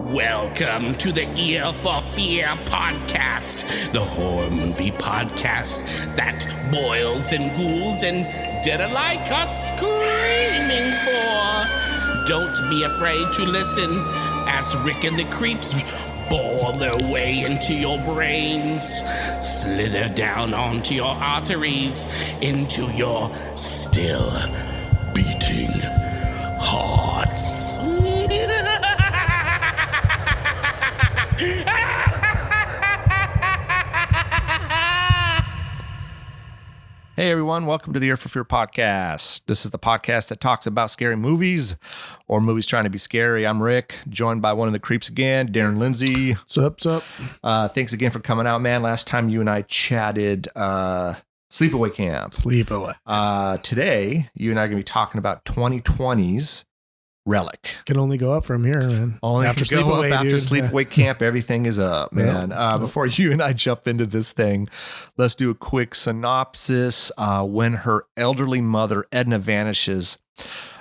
Welcome to the Ear for Fear podcast, the horror movie podcast that boils and ghouls and dead alike are screaming for. Don't be afraid to listen as Rick and the creeps bore their way into your brains, slither down onto your arteries, into your still beating hearts. Hey everyone, welcome to the Ear for Fear podcast. This is the podcast that talks about scary movies or movies trying to be scary. I'm Rick, joined by one of the creeps again, Darren Lindsay. What's up? Thanks again for coming out, man. Last time you and I chatted Sleepaway Camp. Today, you and I are going to be talking about 2020's Relic. Can only go up from here, man. Only after Sleepaway, after Sleepaway Camp, everything is up, man. Before you and I jump into this thing, let's do a quick synopsis. When her elderly mother, Edna, vanishes,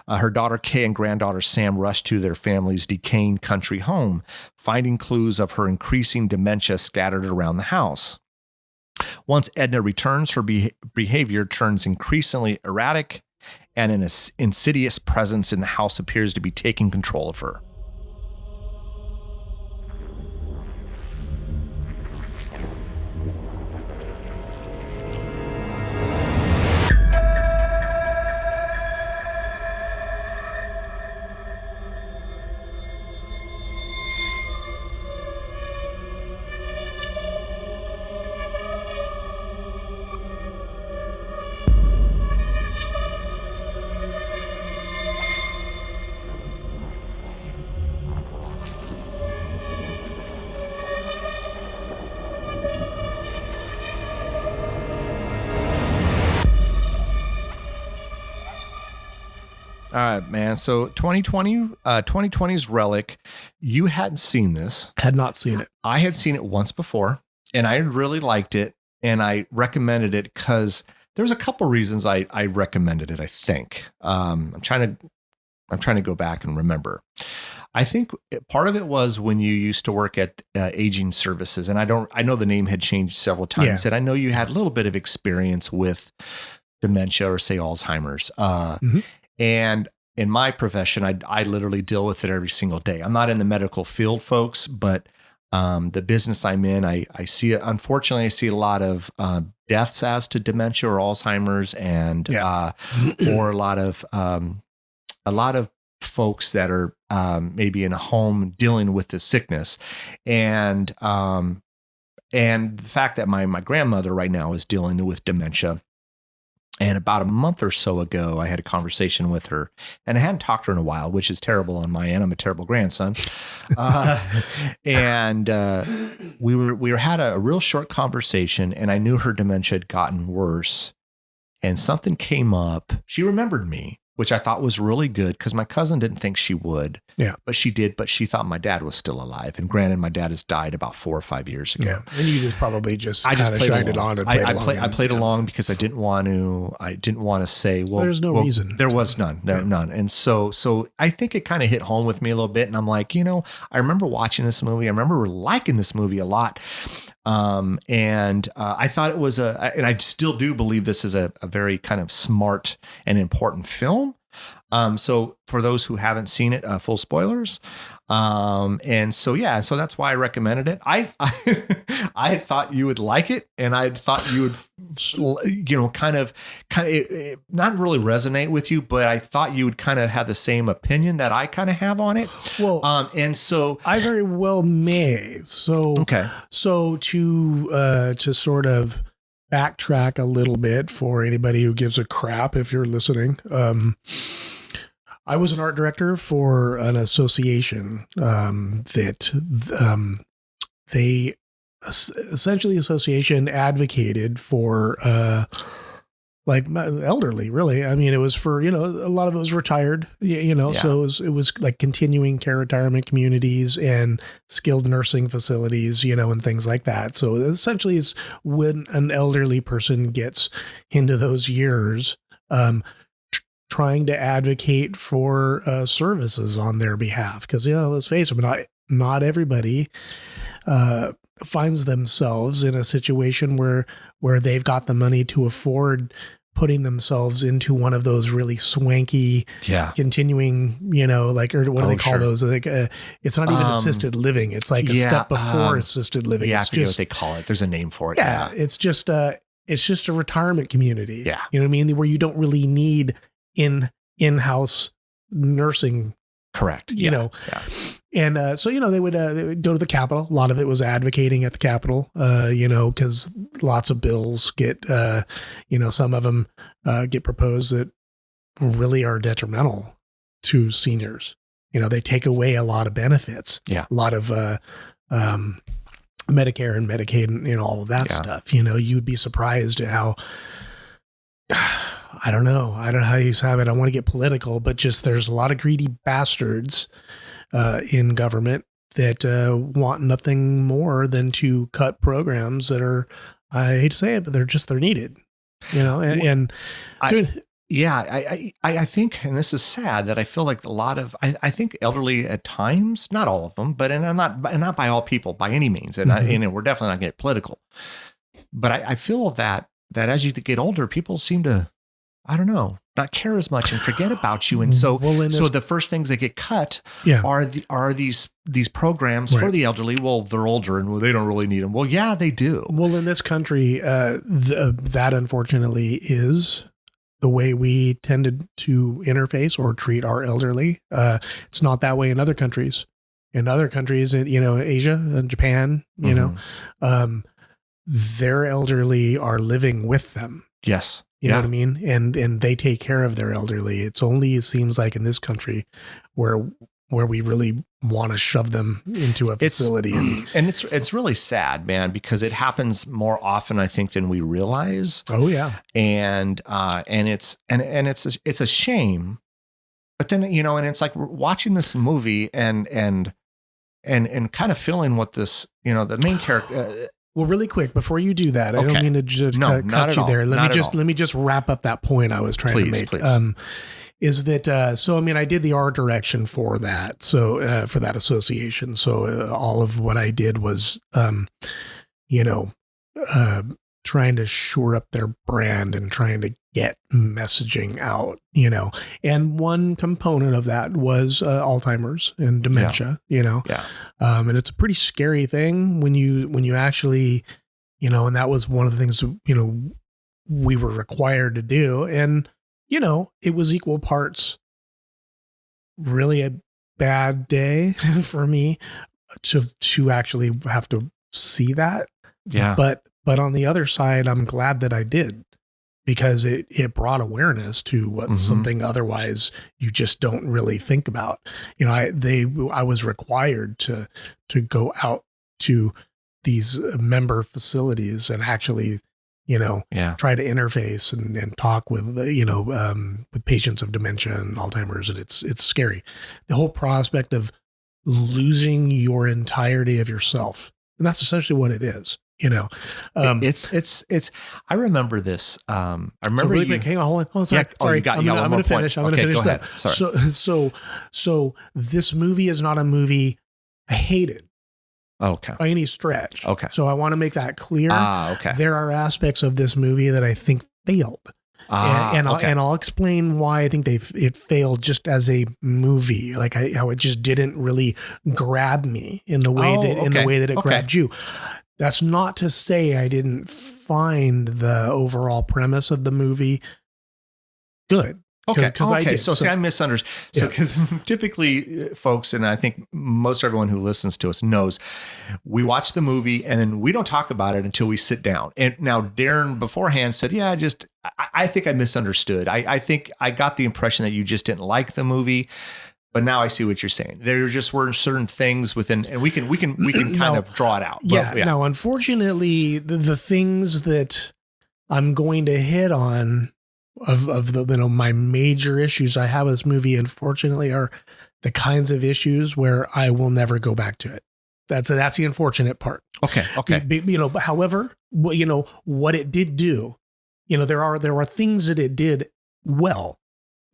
her daughter Kay and granddaughter Sam rush to their family's decaying country home, finding clues of her increasing dementia scattered around the house. Once Edna returns, her behavior turns increasingly erratic, and an insidious presence in the house appears to be taking control of her. All right, man. So 2020's Relic, you hadn't seen this. Had not seen it. I had seen it once before, and I really liked it, and I recommended it because there's a couple reasons I recommended it, I think. I'm trying to go back and remember. I think part of it was when you used to work at aging services, and I know the name had changed several times, and I know you had a little bit of experience with dementia or say Alzheimer's. And in my profession, I literally deal with it every single day. I'm not in the medical field, folks, but the business I'm in, I see it. Unfortunately, I see a lot of deaths as to dementia or Alzheimer's, and or a lot of folks that are maybe in a home dealing with this sickness, and the fact that my grandmother right now is dealing with dementia. And about a month or so ago, I had a conversation with her, and I hadn't talked to her in a while, which is terrible on my end. I'm a terrible grandson. And we had a real short conversation, and I knew her dementia had gotten worse, and something came up. She remembered me, which I thought was really good because my cousin didn't think she would. Yeah. But she did, but she thought my dad was still alive. And granted, my dad has died about 4 or 5 years ago. Yeah. And you just probably shined it on and I played along because I didn't want to say, well, there's no reason. There was none. None. And so I think it kind of hit home with me a little bit. And I'm like, I remember watching this movie. I remember liking this movie a lot. And I thought it was and I still do believe this is a very kind of smart and important film. So for those who haven't seen it, full spoilers. And so that's why I recommended it. I thought you would like it, and I thought you would, kind of not really resonate with you, but I thought you would kind of have the same opinion that I kind of have on it. Well, and so I very well may. So, okay. So to sort of backtrack a little bit for anybody who gives a crap, if you're listening, I was an art director for an association that they essentially, the association advocated for like elderly, really. I mean, it was for, a lot of it was retired, so it was like continuing care retirement communities and skilled nursing facilities, and things like that. So essentially it's when an elderly person gets into those years, trying to advocate for services on their behalf. Because, let's face it, not everybody finds themselves in a situation where they've got the money to afford putting themselves into one of those really swanky, continuing, like, or what do they call those? Like, it's not even assisted living. It's like a step before assisted living. Yeah, it's I forget what they call it. There's a name for it. Yeah, it's just a retirement community. Yeah. You know what I mean? Where you don't really need in-house nursing. Correct. You know. Yeah. And so, they would go to the Capitol. A lot of it was advocating at the Capitol, because lots of bills get, some of them get proposed that really are detrimental to seniors. They take away a lot of benefits. Yeah. A lot of Medicare and Medicaid and all of that stuff. You'd be surprised at how, I don't know how you have it. I don't want to get political, but just there's a lot of greedy bastards in government that want nothing more than to cut programs that are, I hate to say it, but they're needed, I think, and this is sad, that I feel like a lot of, I think elderly at times, not all of them, but, and not by all people by any means. And and we're definitely not getting political, but I feel that as you get older, people seem to, I don't know, not care as much and forget about you. And so, so the first things that get cut are these programs for the elderly. Well, they're older and they don't really need them. Well, yeah, they do. Well, in this country, that unfortunately is the way we tended to interface or treat our elderly. It's not that way in other countries. In other countries, Asia and Japan, their elderly are living with them. Yes. You know what I mean? And they take care of their elderly. It's only, it seems like, in this country where we really want to shove them into a facility. And it's really sad, man, because it happens more often, I think, than we realize. Oh yeah. And it's a shame. But then, and it's like watching this movie and kind of feeling what this, the main character. Well, really quick, before you do that, I don't mean to just cut you there. Let me just wrap up that point I was trying to make. Please. Is that, I did the art direction for that. So, for that association. So all of what I did was, trying to shore up their brand and trying to get messaging out, and one component of that was Alzheimer's and dementia, and it's a pretty scary thing when you actually, and that was one of the things, we were required to do. And, it was equal parts really a bad day for me to actually have to see that. Yeah. But on the other side, I'm glad that I did, because it brought awareness to what something otherwise you just don't really think about. I was required to go out to these member facilities and actually, try to interface and talk with patients of dementia and Alzheimer's. And it's scary. The whole prospect of losing your entirety of yourself. And that's essentially what it is. It's. I remember this. I remember. So really quick, hang on, hold on. Sorry. I'm going to finish. I'm going to finish that. Sorry. So this movie is not a movie I hated. Okay. By any stretch. Okay. So I want to make that clear. Okay. There are aspects of this movie that I think failed. And I'll explain why I think it failed just as a movie, like how it just didn't really grab me in the way that it grabbed you. That's not to say I didn't find the overall premise of the movie good. Okay. So I misunderstood. So, because typically folks, and I think most everyone who listens to us knows, we watch the movie and then we don't talk about it until we sit down. And now Darren beforehand said, I think I misunderstood. I think I got the impression that you just didn't like the movie. But now I see what you're saying. There just were certain things within, and we can kind of draw it out. But, Now, unfortunately, the things that I'm going to hit on of the my major issues I have with this movie, unfortunately, are the kinds of issues where I will never go back to it. That's the unfortunate part. Okay. However, what it did do, there are things that it did well.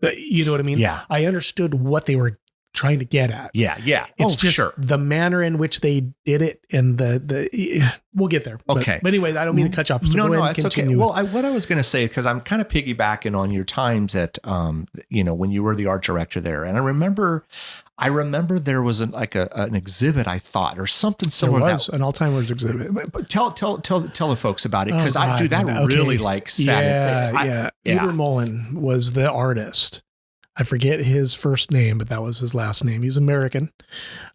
You know what I mean? Yeah. I understood what they were trying to get at. Yeah. It's just sure. the manner in which they did it, and we'll get there. Okay. But anyway, I don't mean to cut you off. So no, it's okay. Well, what I was going to say, because I'm kind of piggybacking on your times at, when you were the art director there, and I remember there was an exhibit, I thought, or something similar. There was an Alzheimer's exhibit. But tell the folks about it, because really sad. Yeah. Peter Mullen was the artist. I forget his first name, but that was his last name. He's American,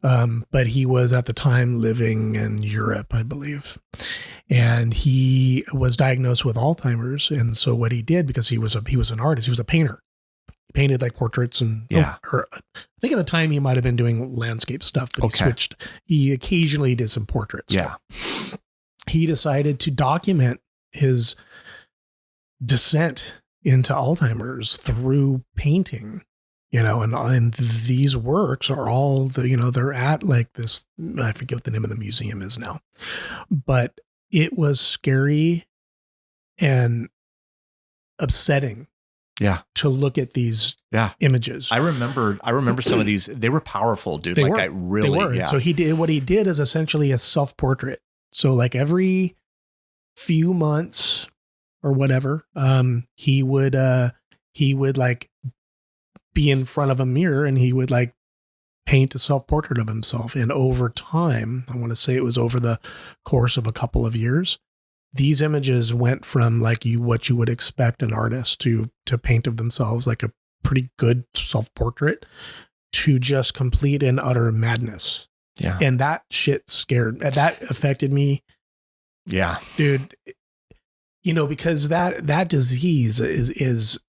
but he was at the time living in Europe, I believe. And he was diagnosed with Alzheimer's. And so what he did, because he was an artist, he was a painter. He painted like portraits and I think at the time he might have been doing landscape stuff, but he switched. He occasionally did some portraits. Yeah. He decided to document his descent into Alzheimer's through painting, and these works are all they're at like this, I forget what the name of the museum is now, but it was scary and upsetting. Yeah. To look at these images. I remember some of these, they were powerful, dude. They were. Yeah. So what he did is essentially a self-portrait. So like every few months or whatever, he would like be in front of a mirror and he would like paint a self-portrait of himself. And over time, I want to say it was over the course of a couple of years, these images went from like what you would expect an artist to paint of themselves, like a pretty good self-portrait, to just complete and utter madness. Yeah. And that shit that affected me. Yeah. Dude, because that disease it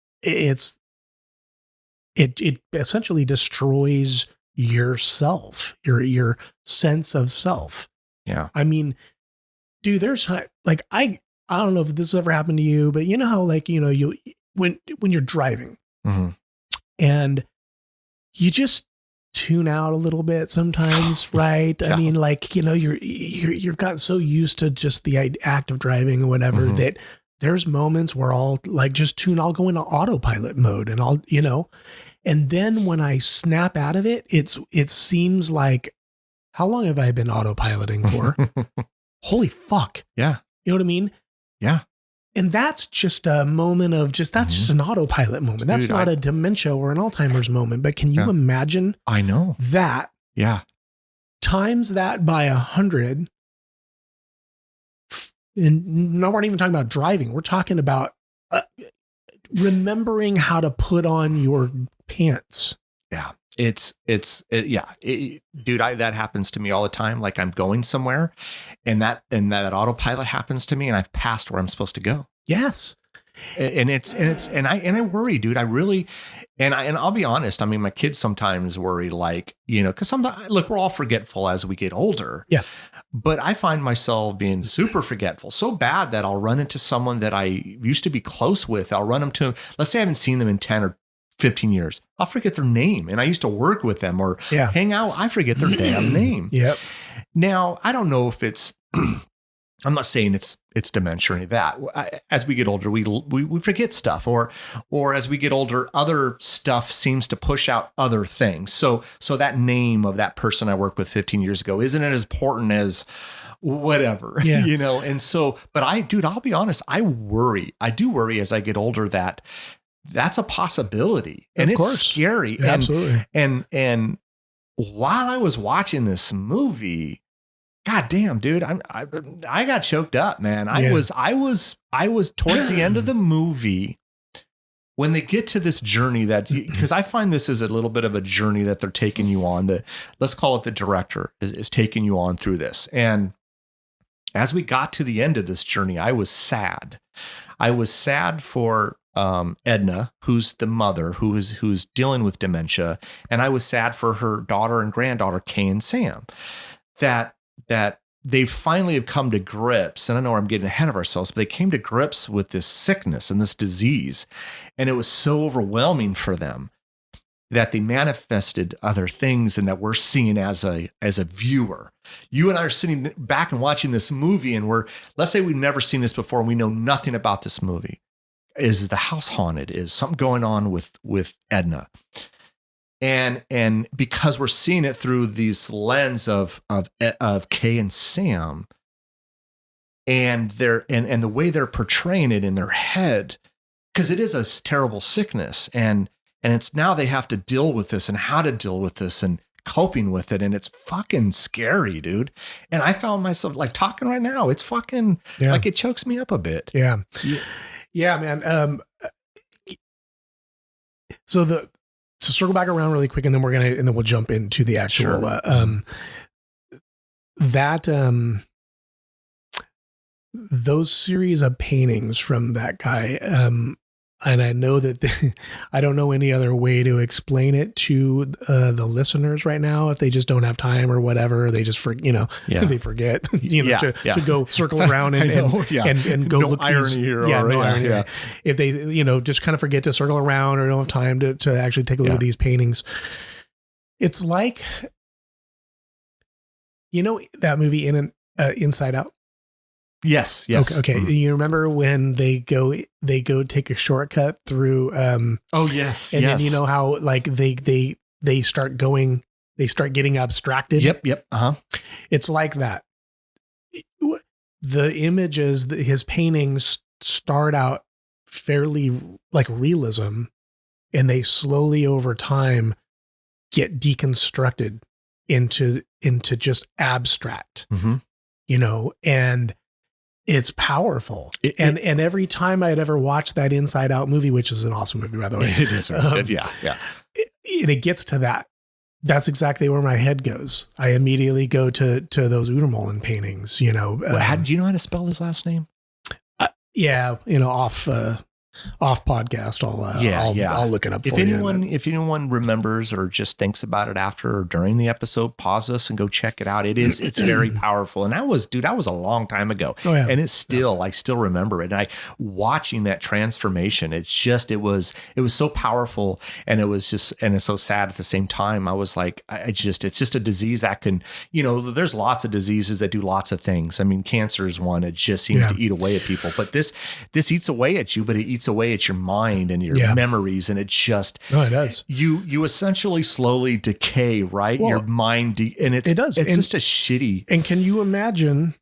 essentially destroys yourself, your sense of self. Yeah. I mean, dude, there's like, I don't know if this has ever happened to you, but you know how like, you, when you're driving and you just tune out a little bit sometimes, right? Yeah. I mean, like, you've gotten so used to just the act of driving or whatever that there's moments where I'll like just I'll go into autopilot mode and I'll, and then when I snap out of it, it seems like, how long have I been autopiloting for? Holy fuck. Yeah. You know what I mean? Yeah. And that's just a moment of just an autopilot moment. That's not a dementia or an Alzheimer's moment, but can you imagine? I know that. Yeah. Times that by 100. And no, we're not even talking about driving. We're talking about remembering how to put on your pants. Yeah. Dude, that happens to me all the time. Like I'm going somewhere and that autopilot happens to me and I've passed where I'm supposed to go. Yes. And I worry, dude. I really, and I'll be honest. I mean, my kids sometimes worry, like, cause sometimes, look, we're all forgetful as we get older. Yeah. But I find myself being super forgetful, so bad that I'll run into someone that I used to be close with. I'll run into, let's say I haven't seen them in 10 or 15 years. I'll forget their name. And I used to work with them or hang out. I forget their damn name. Yep. Now, I don't know if it's, I'm not saying it's dementia or any of that. As we get older, we forget stuff, or as we get older, other stuff seems to push out other things. So that name of that person I worked with 15 years ago isn't as important as whatever, And so, but I'll be honest, I do worry as I get older that that's a possibility, and it's scary. Absolutely. And while I was watching this movie, God damn, dude, I got choked up, man. I was towards the end of the movie when they get to this journey because I find this is a little bit of a journey that they're taking you on. Let's call it the director is taking you on through this. And as we got to the end of this journey, I was sad. I was sad for Edna, who's the mother who's dealing with dementia, and I was sad for her daughter and granddaughter, Kay and Sam, that they finally have come to grips. And I know I'm getting ahead of ourselves, but they came to grips with this sickness and this disease, and it was so overwhelming for them that they manifested other things, and that we're seeing as a viewer. You and I are sitting back and watching this movie, and let's say we've never seen this before, and we know nothing about this movie. Is the house haunted? Is something going on with Edna? And because we're seeing it through these lens of Kay and Sam, and the way they're portraying it in their head, because it is a terrible sickness, and it's now they have to deal with this and how to deal with this and coping with it, and it's fucking scary, dude. And I found myself like talking right now, it's fucking like it chokes me up a bit. Yeah, man. So to circle back around really quick, and then we'll jump into the actual those series of paintings from that guy. And I know that I don't know any other way to explain it to the listeners right now. If they just don't have time or whatever, they just they forget to go circle around and go no look irony here. Irony. If they just kind of forget to circle around or don't have time to actually take a look at these paintings, it's like that movie Inside Out. Yes. Okay. You remember when they go take a shortcut through? Yes. And then you know how like they start getting abstracted. Yep. It's like that. The images, his paintings start out fairly like realism, and they slowly over time get deconstructed into just abstract. And it's powerful. And every time I'd ever watched that Inside Out movie, which is an awesome movie, by the way. It is. Yeah. It gets to that. That's exactly where my head goes. I immediately go to those Mullen paintings, do you know how to spell his last name? Off podcast. I'll look it up. If anyone remembers or just thinks about it after or during the episode, pause us and go check it out. It's very powerful. And that was a long time ago. Oh, yeah. And it's still, I still remember it. And watching that transformation, it was so powerful, and it's so sad at the same time. I was like, it's just a disease that can, there's lots of diseases that do lots of things. I mean, cancer is one. It just seems to eat away at people, but this eats away at you, but it eats away at your mind and your memories, and it does. You essentially slowly decay, right? Well, your mind and it does. It's just a shitty. And can you imagine?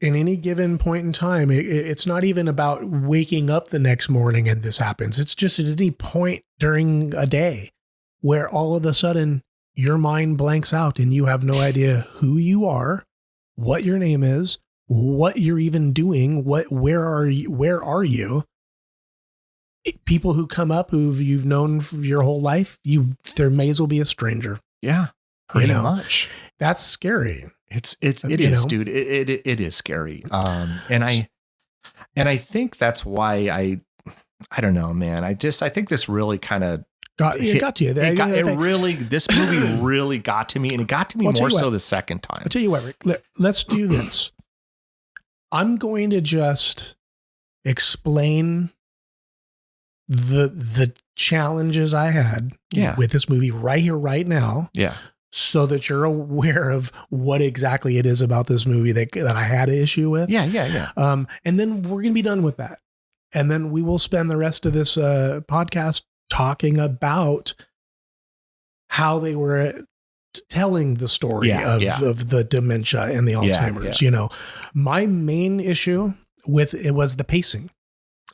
In any given point in time, it's not even about waking up the next morning and this happens. It's just at any point during a day where all of a sudden your mind blanks out and you have no idea who you are, what your name is, what you're even doing, where are you? People who come up who you've known for your whole life, there may as well be a stranger. Yeah, pretty much. That's scary. It is, dude. It is scary. And I think that's why I don't know, man. I think this really kind of got to you. This movie really got to me, and it got to me more so the second time. I'll tell you what, Rick, let's do this. I'm going to just explain the challenges I had with this movie right here, right now. Yeah. So that you're aware of what exactly it is about this movie that I had an issue with. Yeah. And then we're going to be done with that. And then we will spend the rest of this podcast talking about how they were telling the story of the dementia and the Alzheimer's. My main issue with it was the pacing.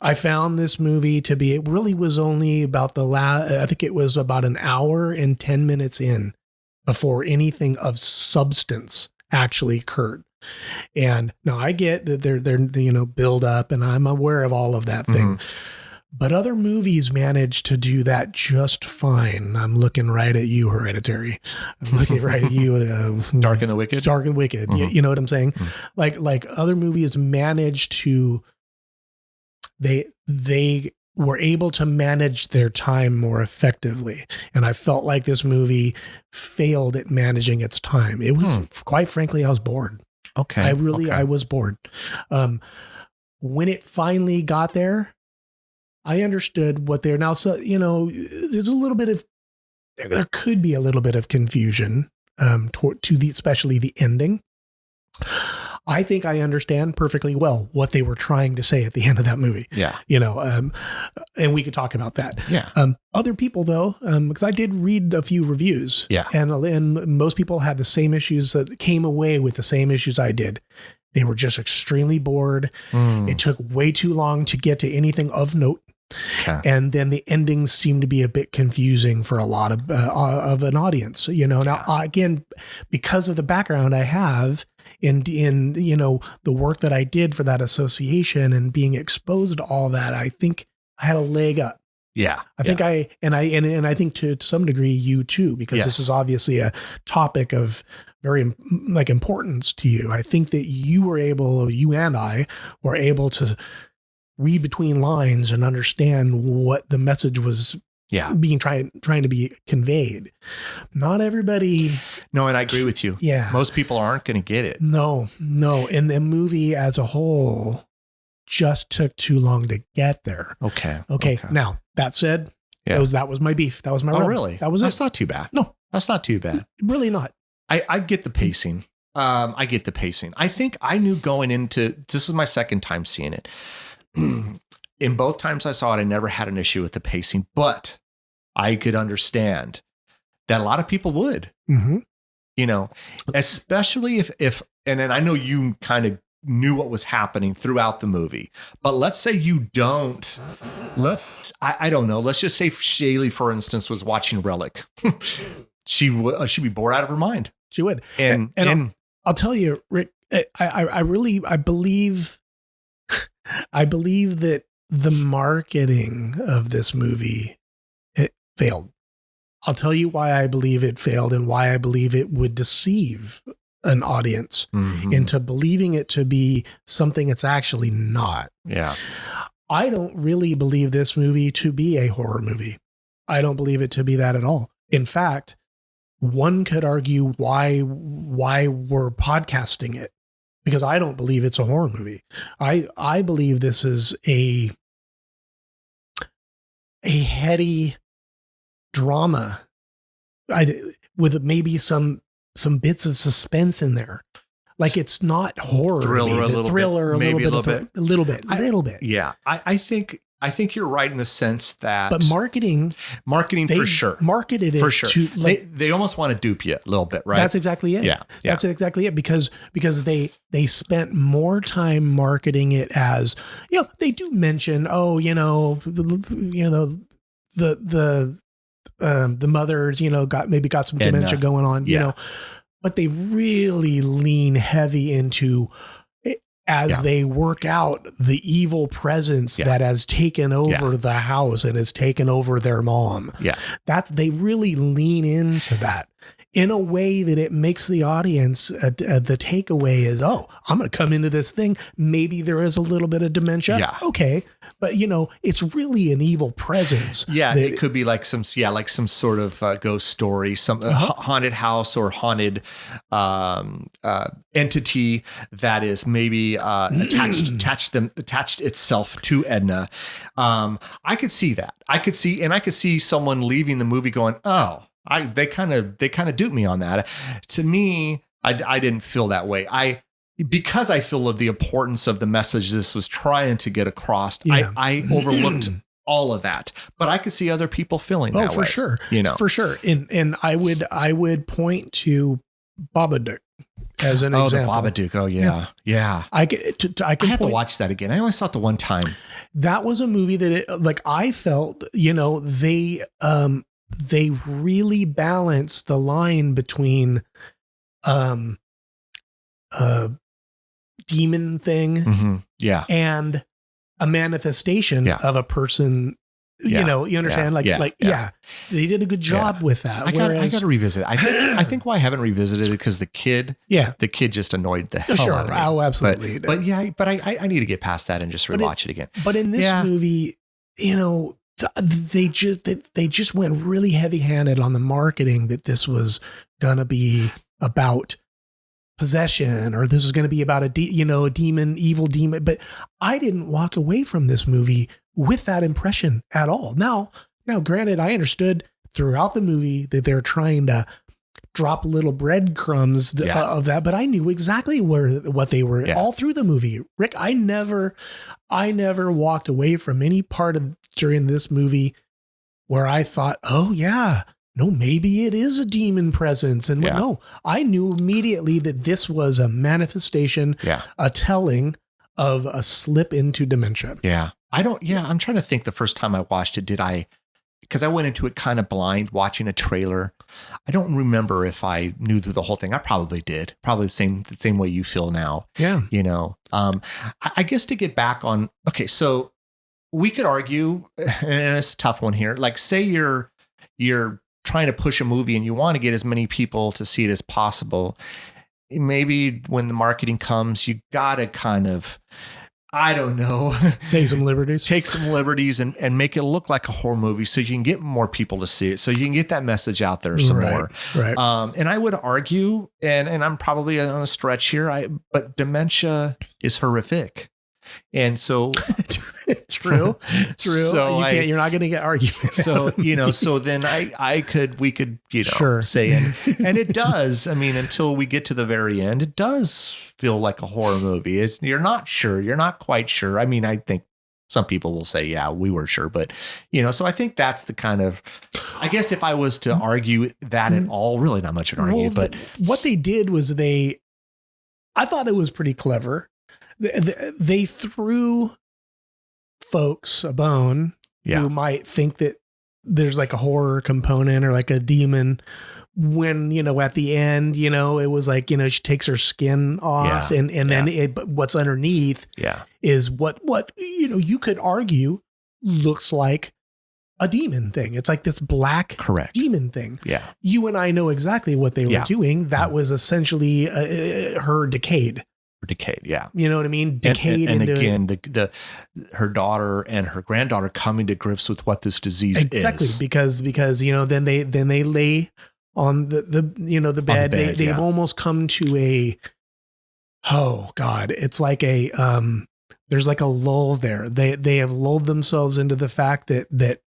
I found this movie to be, it really was only about I think it was about an hour and 10 minutes in before anything of substance actually occurred. And now I get that they're build up, and I'm aware of all of that thing. But other movies manage to do that just fine. I'm looking right at you, Hereditary. I'm looking right at you, Dark and the Wicked. You know what I'm saying? Like other movies manage to, they were able to manage their time more effectively. And I felt like this movie failed at managing its time. It was, quite frankly, I was bored. Okay. I was bored. When it finally got there, I understood what they're now. So, there's a little bit of, there could be a little bit of confusion to especially the ending. I think I understand perfectly well what they were trying to say at the end of that movie. Yeah. And we could talk about that. Yeah. Other people though, because I did read a few reviews. Yeah. And most people had the same issues, that came away with the same issues I did. They were just extremely bored. It took way too long to get to anything of note. Okay. And then the endings seem to be a bit confusing for a lot of an audience. Now again, because of the background I have in the work that I did for that association and being exposed to all that, I think I had a leg up. Yeah. I think I think to some degree you too, because this is obviously a topic of very importance to you. I think that you and I were able to read between lines and understand what the message was being trying to be conveyed. Not everybody. No, and I agree with you. Yeah. Most people aren't going to get it. No. And the movie as a whole just took too long to get there. Okay. Now, that said, that was my beef. That was my rub. Really? That was That's not too bad. No. That's not too bad. Really not. I get the pacing. I get the pacing. I think I knew going into, this is my second time seeing it. In both times I saw it, I never had an issue with the pacing, but I could understand that a lot of people would, especially if, and then I know you kind of knew what was happening throughout the movie, but let's say you don't, I don't know. Let's just say Shaylee, for instance, was watching Relic. She'd be bored out of her mind. She would. And I'll tell you, Rick, I believe that the marketing of this movie, it failed. I'll tell you why I believe it failed and why I believe it would deceive an audience into believing it to be something it's actually not. Yeah. I don't really believe this movie to be a horror movie. I don't believe it to be that at all. In fact, one could argue why we're podcasting it, because I don't believe it's a horror movie. I believe this is a heady drama with maybe some bits of suspense in there. Like, it's not horror. Thriller a little bit. Yeah. I think you're right in the sense that, but marketing for sure, marketed it for sure. To, like, they almost want to dupe you a little bit, right? That's exactly it. Yeah. That's exactly it. Because they spent more time marketing it as, they do mention, the mothers, got some dementia going on, but they really lean heavy into as they work out the evil presence that has taken over the house and has taken over their mom. Yeah. They really lean into that in a way that it makes the audience, the takeaway is, I'm going to come into this thing. Maybe there is a little bit of dementia. Yeah. Okay. But it's really an evil presence. Yeah. It could be like some sort of ghost story, some haunted house or haunted entity that is maybe attached itself to Edna. I could see that. I could see someone leaving the movie going, they kind of duped me on that. To me, I didn't feel that way. Because I feel of the importance of the message this was trying to get across, I overlooked all of that. But I could see other people feeling that way. For sure. For sure. And I would point to Babadook as an example. Oh, the Babadook. Oh, yeah. I have to watch that again. I only saw it the one time. That was a movie that I felt, they really balanced the line between demon thing and a manifestation of a person. You understand? They did a good job with that. I got to revisit. I think why I haven't revisited it because the kid just annoyed the hell out of me. Oh, absolutely. But I need to get past that and just rewatch it again. But in this movie, they just went really heavy-handed on the marketing that this was gonna be about possession, or this was gonna be about a evil demon. But I didn't walk away from this movie with that impression at all. Now, granted, I understood throughout the movie that they're trying to drop little breadcrumbs of that, but I knew exactly what they were all through the movie. Rick, I never walked away from any part during this movie where I thought, oh yeah, no, maybe it is a demon presence. And no, I knew immediately that this was a manifestation, a telling of a slip into dementia. Yeah. I'm trying to think the first time I watched it, because I went into it kind of blind watching a trailer. I don't remember if I knew through the whole thing. I probably did. Probably the same way you feel now. Yeah. I guess to get back on, okay, so we could argue, and it's a tough one here. Like, say you're trying to push a movie and you want to get as many people to see it as possible. Maybe when the marketing comes, you gotta kind of, I don't know, take some liberties and make it look like a horror movie so you can get more people to see it. So you can get that message out there some more. Right. And I would argue, and I'm probably on a stretch here, but dementia is horrific. And so true. So you're not going to get arguments. So, so then we could, say, and it does, I mean, until we get to the very end, it does feel like a horror movie. You're not sure. You're not quite sure. I mean, I think some people will say, yeah, we were sure, but so I think that's the kind of, I guess if I was to argue that at all, really not much of an argument, but what they did was I thought it was pretty clever. They threw folks a bone who might think that there's like a horror component or like a demon when, at the end, it was like, she takes her skin off and then but what's underneath is what, you could argue looks like a demon thing. It's like this black demon thing. Yeah. You and I know exactly what they were doing. That was essentially her decayed. Yeah. You know what I mean? Decayed. And again, her daughter and her granddaughter coming to grips with what this disease is. Because then they lay on the bed. They've almost come to a, oh God, it's like a, there's like a lull there. They have lulled themselves into the fact that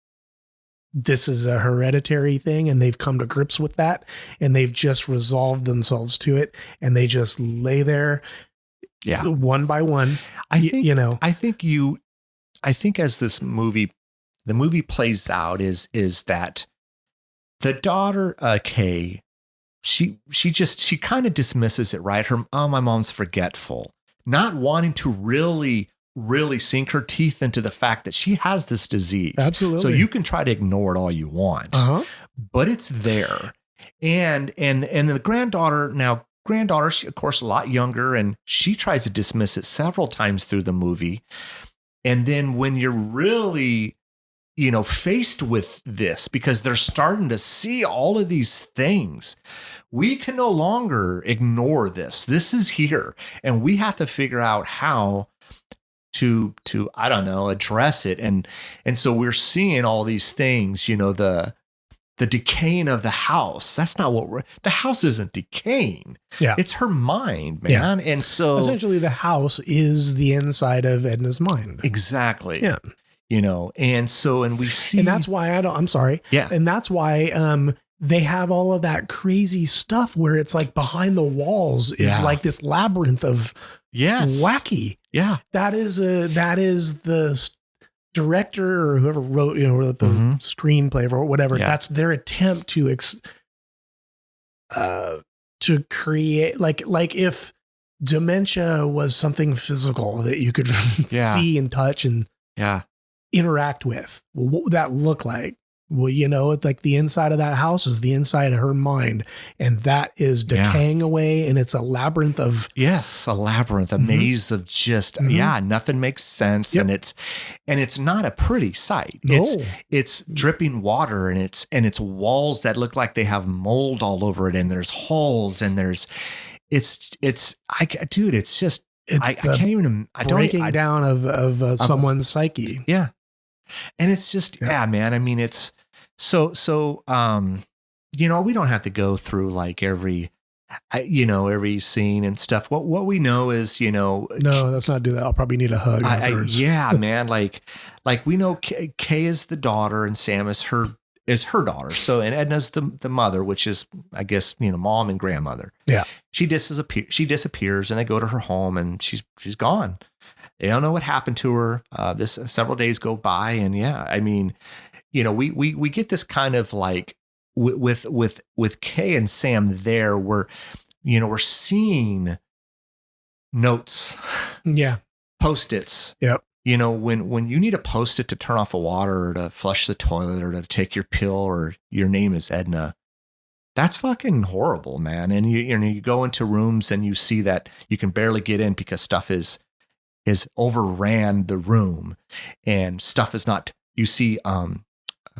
this is a hereditary thing and they've come to grips with that and they've just resolved themselves to it and they just lay there. Yeah. One by one. I think as the movie plays out is that the daughter, Kay, she kind of dismisses it, right? My mom's forgetful, not wanting to really sink her teeth into the fact that she has this disease. Absolutely. So you can try to ignore it all you want, but it's there. And the granddaughter, she, of course, a lot younger, and she tries to dismiss it several times through the movie. And then when you're really, faced with this, because they're starting to see all of these things, we can no longer ignore this. This is here, and we have to figure out how to I don't know, address it. And so we're seeing all these things, the decaying of the house. That's not the house isn't decaying. Yeah. It's her mind, man. Yeah. And so essentially the house is the inside of Edna's mind. Exactly. Yeah. And we see, and that's why I'm sorry. Yeah. And that's why, they have all of that crazy stuff where it's like behind the walls is like this labyrinth of wacky. Yeah. That is the director or whoever wrote the screenplay or whatever. That's their attempt to create like if dementia was something physical that you could see and touch and interact with. Well, what would that look like? Well, it's like the inside of that house is the inside of her mind, and that is decaying away, and it's a labyrinth of a maze of just nothing makes sense, and it's not a pretty sight. No. It's dripping water, and it's walls that look like they have mold all over it, and there's holes, and it's I can't even breaking down of someone's psyche. Yeah. And it's just, man, I mean, it's so, we don't have to go through like every scene and stuff. What we know is, no, let's not do that. I'll probably need a hug. Man, like we know Kay is the daughter and Sam is her is her daughter. So, and Edna's the mother, which is, I guess, mom and grandmother. Yeah. She disappears, and they go to her home, and she's gone. They don't know what happened to her. Several days go by, and we get this kind of like with Kay and Sam there, we're seeing notes, Post-its. Yep. When you need a Post-it to turn off a water or to flush the toilet or to take your pill or your name is Edna, that's fucking horrible, man. And you go into rooms and you see that you can barely get in because stuff is overran the room, and stuff is not. You see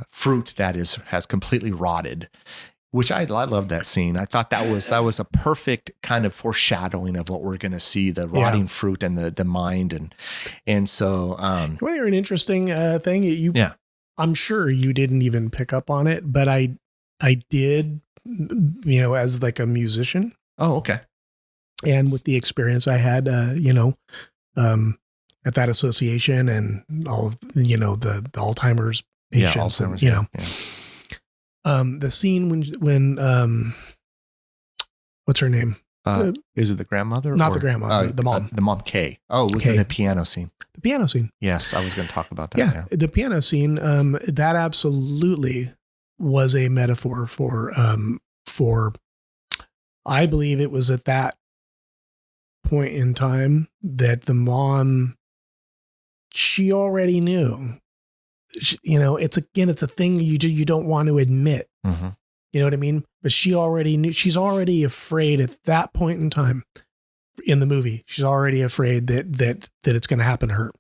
fruit that has completely rotted, which I loved that scene. I thought that was a perfect kind of foreshadowing of what we're going to see, the rotting fruit and the mind. And so, you want to hear an interesting thing? I'm sure you didn't even pick up on it, but I did, as like a musician. Oh, okay. And with the experience I had, at that association and all of, the Alzheimer's patients, the scene when what's her name? Is it the grandmother? Not the grandmother, the mom. The mom, Kay. Oh, it was in the piano scene. The piano scene. Yes, I was going to talk about that. Yeah, the piano scene. That absolutely was a metaphor for. I believe it was at that point in time that the mom, she already knew. It's a thing you don't want to admit. Mm-hmm. You know what I mean? But she already knew. She's already afraid at that point in time in the movie. She's already afraid that it's going to happen to her.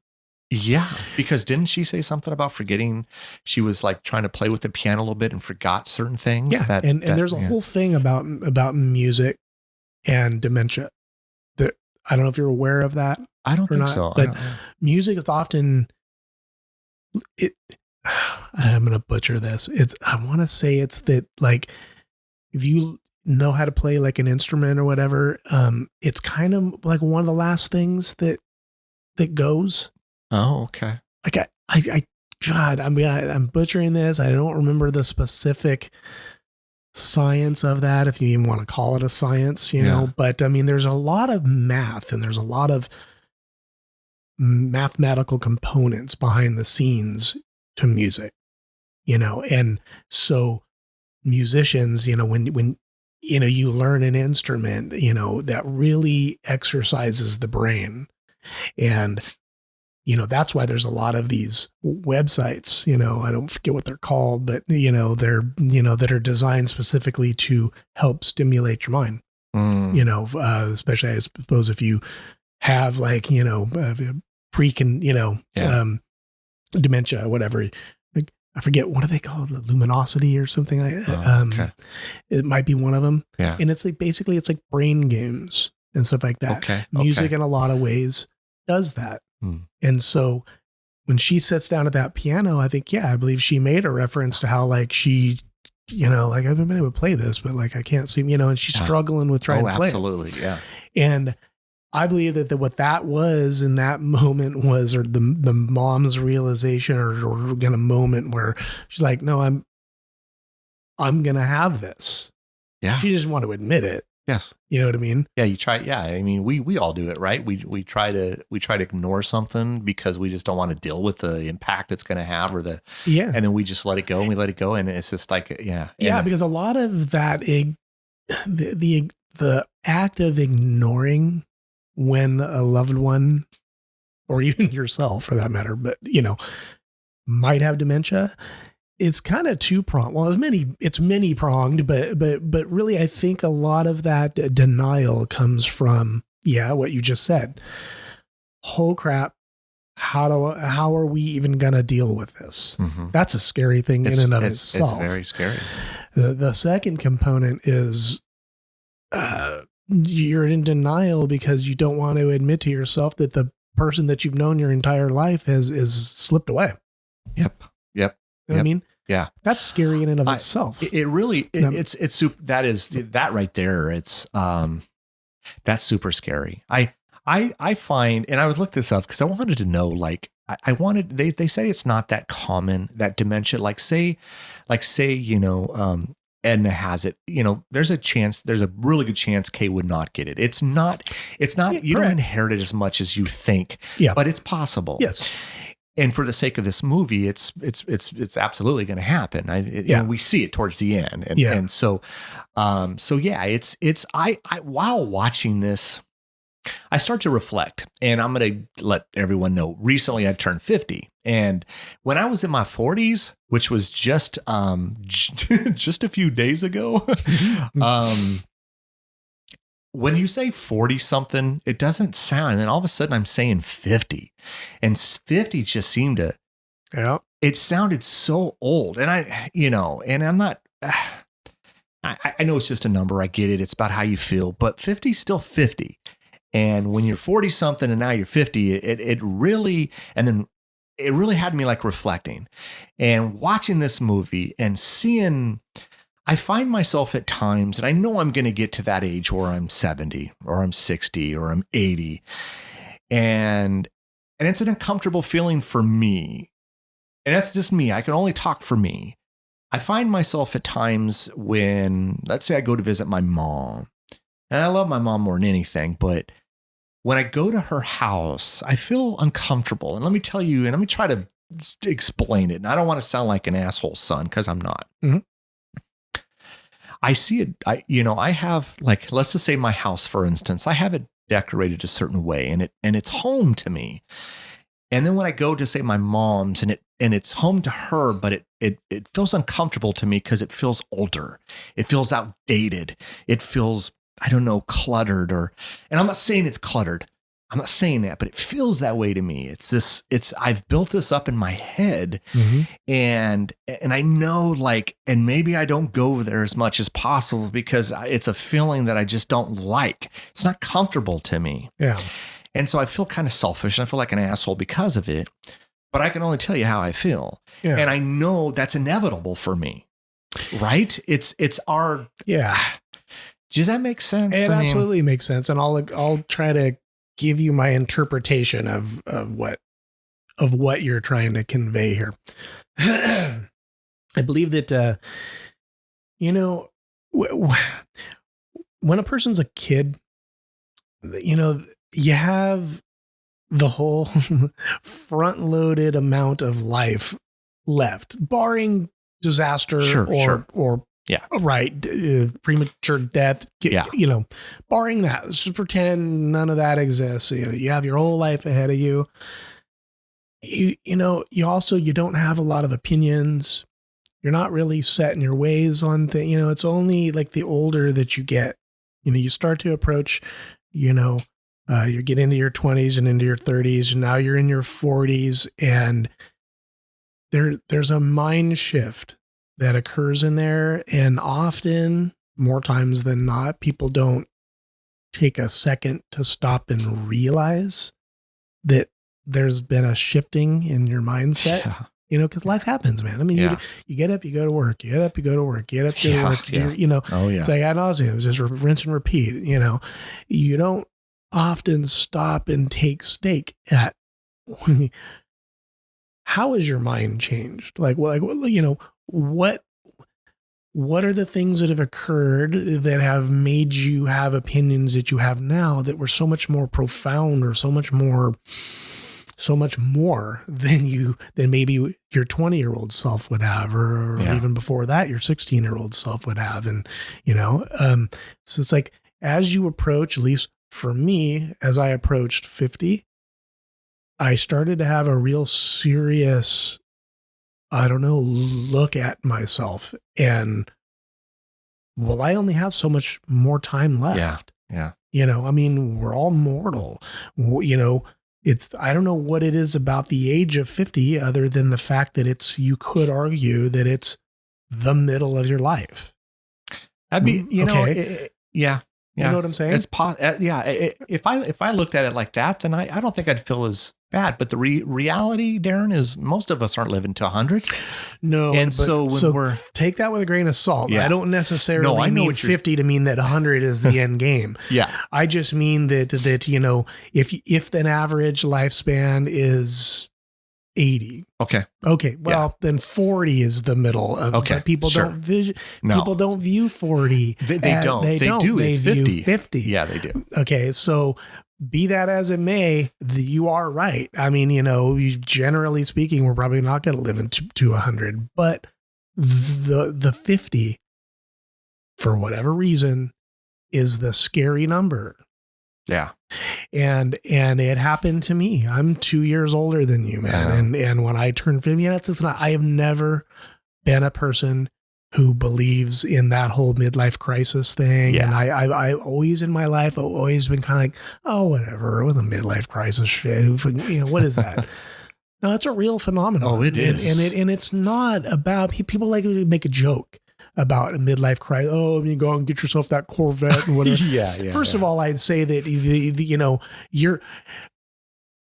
Yeah, because didn't she say something about forgetting? She was like trying to play with the piano a little bit and forgot certain things. Yeah, and there's a whole thing about music and dementia. That I don't know if you're aware of that. I don't think so. But music is often. I'm going to butcher this. I want to say it's that, like, if you know how to play like an instrument or whatever, it's kind of like one of the last things that goes. Oh, okay. Like God, I'm butchering this. I don't remember the specific science of that, if you even want to call it a science, but there's a lot of math and there's a lot of mathematical components behind the scenes to music, and so musicians, when you learn an instrument, that really exercises the brain. And, that's why there's a lot of these websites, I don't forget what they're called, but, they're, that are designed specifically to help stimulate your mind, especially I suppose if you have like, dementia, whatever. Like, I forget, what do they call it? Luminosity or something like that. Okay. It might be one of them. Yeah. And it's like, basically it's like brain games and stuff like that. Okay. Music in a lot of ways does that. Hmm. And so when she sits down at that piano, I think, I believe she made a reference to how like she, like I've been able to play this, but like I can't seem, and she's struggling with trying to play. Absolutely. Yeah. And I believe that what that was in that moment was, or the mom's realization or kind of moment where she's like, no, I'm going to have this. Yeah. She doesn't want to admit it. Yes. You know what I mean? Yeah. You try. Yeah. I mean, we all do it, right? We try to ignore something because we just don't want to deal with the impact it's going to have and then we just let it go and we let it go. And it's just like, yeah. Yeah. Because a lot of that, the act of ignoring when a loved one, or even yourself for that matter, but might have dementia, it's kind of two-pronged. Well, it's many-pronged, but really I think a lot of that denial comes from, what you just said. Oh crap, how are we even going to deal with this? Mm-hmm. That's a scary thing in and of itself. It's very scary. The second component is, you're in denial because you don't want to admit to yourself that the person that you've known your entire life has slipped away. Yep. You know what I mean? Yeah. That's scary in and of itself. It really, it's super, that right there. It's, that's super scary. I find, and I was looking this up because I wanted to know, like, I wanted, they say it's not that common, that dementia, like say, Edna has it, there's a really good chance Kay would not get it. It's not, you don't inherit it as much as you think, but it's possible. Yes. And for the sake of this movie, it's absolutely going to happen. We see it towards the end. And so while watching this, I start to reflect, and I'm going to let everyone know, recently I turned 50. And when I was in my 40s, which was just a few days ago, when you say 40 something, it doesn't sound, and all of a sudden I'm saying 50, and 50 just seemed to, it sounded so old. And and I'm not, I know it's just a number. I get it. It's about how you feel, but 50 is still 50. And when you're 40 something and now you're 50, it really had me like reflecting and watching this movie and seeing, I find myself at times, and I know I'm going to get to that age where I'm 70 or I'm 60 or I'm 80. And it's an uncomfortable feeling for me. And that's just me. I can only talk for me. I find myself at times when, let's say I go to visit my mom, and I love my mom more than anything, but when I go to her house, I feel uncomfortable. And let me tell you, and let me try to explain it. And I don't want to sound like an asshole son, because I'm not. Mm-hmm. I see it. I have, like, let's just say my house, for instance, I have it decorated a certain way, and it's home to me. And then when I go to say my mom's, and it's home to her, but it feels uncomfortable to me because it feels older. It feels outdated. It feels, I don't know, cluttered, and I'm not saying it's cluttered. I'm not saying that, but it feels that way to me. I've built this up in my head, and I know, like, and maybe I don't go there as much as possible because it's a feeling that I just don't like. It's not comfortable to me. Yeah. And so I feel kind of selfish, and I feel like an asshole because of it, but I can only tell you how I feel. Yeah. And I know that's inevitable for me, right? It's our, Does that make sense? It absolutely makes sense. And I'll try to give you my interpretation of what you're trying to convey here. I believe that, when a person's a kid, you have the whole front loaded amount of life left, barring disaster or premature death, barring that. Let's just pretend none of that exists. You have your whole life ahead of you. You don't have a lot of opinions. You're not really set in your ways on things. It's only like the older that you get, you start to approach, you get into your 20s and into your 30s, and now you're in your 40s, and there's a mind shift that occurs in there. And often, more times than not, people don't take a second to stop and realize that there's been a shifting in your mindset, because life happens, man. I mean, you get up, you go to work, you get up, you go to work, you get up, you go to work, it's like ad nauseum, it's just rinse and repeat. You don't often stop and take stake at how is your mind changed? What are the things that have occurred that have made you have opinions that you have now that were so much more profound or so much more than maybe your 20-year-old self would have, or even before that, your 16-year-old self would have. And, so it's like, as you approach, at least for me, as I approached 50, I started to have a real serious, look at myself, and I only have so much more time left. Yeah. I mean, we're all mortal, I don't know what it is about the age of 50 other than the fact that you could argue that it's the middle of your life. That'd be, You know what I'm saying? It's if I looked at it like that, then I don't think I'd feel as bad. But the reality, Darren, is most of us aren't living to 100. No. And so we're take that with a grain of salt. Yeah. I don't necessarily mean 50 to mean that 100 is the end game. Yeah. I just mean that if an average lifespan is 80. Okay. Well, then 40 is the middle of. Okay. But people Sure. people don't view 40. They don't. They do. They It's view 50. 50. Yeah, they do. Okay. So be that as it may, you are right. I mean, generally speaking, we're probably not going to live to 100, but the 50, for whatever reason, is the scary number. Yeah. And it happened to me. I'm 2 years older than you, man. And when I turned 50, I have never been a person who believes in that whole midlife crisis thing. Yeah. And I always in my life, I've always been kind of like, oh, whatever, with a midlife crisis shit. What is that? No, it's a real phenomenon. Oh, it is. And it's not about, people like to make a joke about a midlife crisis. Oh, you go out and get yourself that Corvette and whatever. Yeah. First of all, I'd say that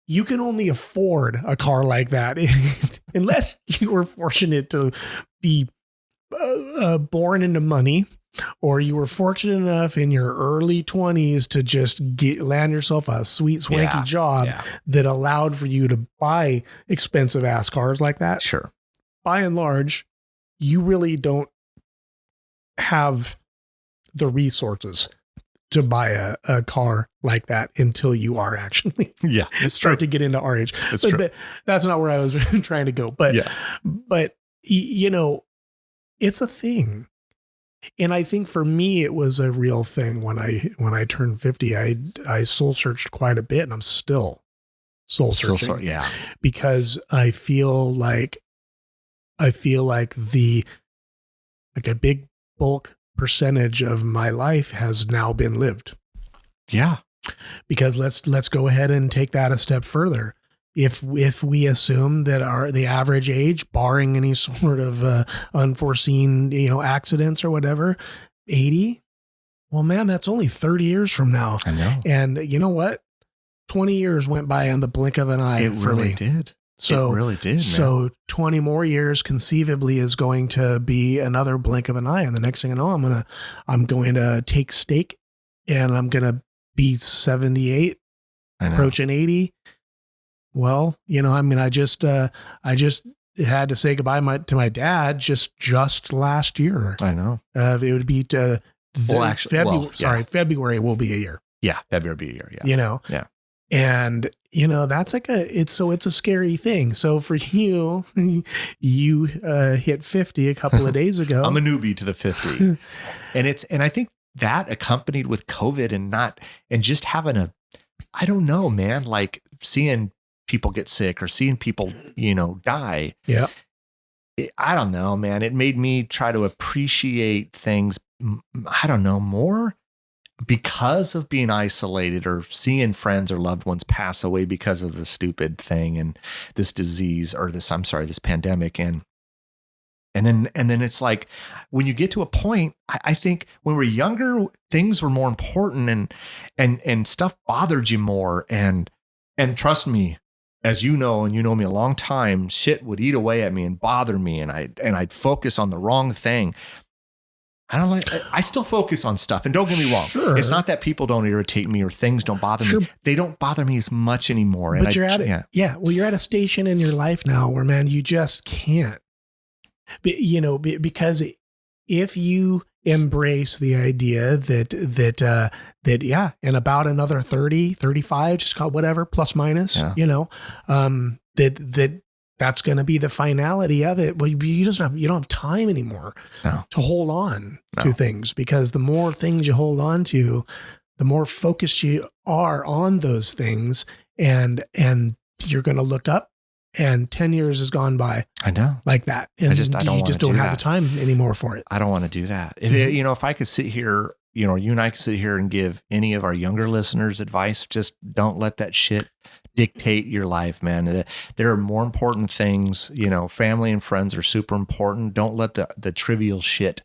you can only afford a car like that unless you were fortunate to be born into money, or you were fortunate enough in your early 20s to just land yourself a sweet swanky job that allowed for you to buy expensive ass cars like that. Sure. By and large, you really don't have the resources to buy a car like that until you are actually start to get into our age. But that's not where I was trying to go. But it's a thing. And I think for me, it was a real thing when I turned 50. I soul searched quite a bit, and I'm still soul searching. Because I feel like a big bulk percentage of my life has now been lived. Yeah. Because let's go ahead and take that a step further. If we assume that the average age, barring any sort of unforeseen, accidents or whatever, 80, well, man, that's only 30 years from now. I know. And you know what? 20 years went by in the blink of an eye. It really did. So, it really did, man. So 20 more years conceivably is going to be another blink of an eye. And the next thing I know, I'm going to take stake, and I'm going to be 78, approaching 80. Well, I just had to say goodbye to my dad just last year. I know. It would be February will be a year. Yeah, February will be a year. Yeah. Yeah. And that's like it's a scary thing. So for you, you hit 50 a couple of days ago. I'm a newbie to the 50, and I think that accompanied with COVID and just having I don't know, man, like seeing people get sick or seeing people, die. Yeah. I don't know, man. It made me try to appreciate things, I don't know, more because of being isolated or seeing friends or loved ones pass away because of the stupid thing and this disease or this pandemic. And then it's like, when you get to a point, I think when we're younger, things were more important and stuff bothered you more. And trust me, as you know, and you know me a long time, shit would eat away at me and bother me. And I'd focus on the wrong thing. I still focus on stuff, and don't get me wrong. Sure. It's not that people don't irritate me or things don't bother me. They don't bother me as much anymore. But you're at you're at a station in your life now where, man, you just can't, because if you embrace the idea that in about another 30, 35, just call it whatever, plus minus, that's going to be the finality of it. Well, you don't have time anymore to hold on to things, because the more things you hold on to, the more focused you are on those things, and you're going to look up and 10 years has gone by. I know, like that. And you just don't have the time anymore for it. I don't want to do that. If I could sit here, you and I could sit here and give any of our younger listeners advice, just don't let that shit dictate your life, man. There are more important things, family and friends are super important. Don't let the trivial shit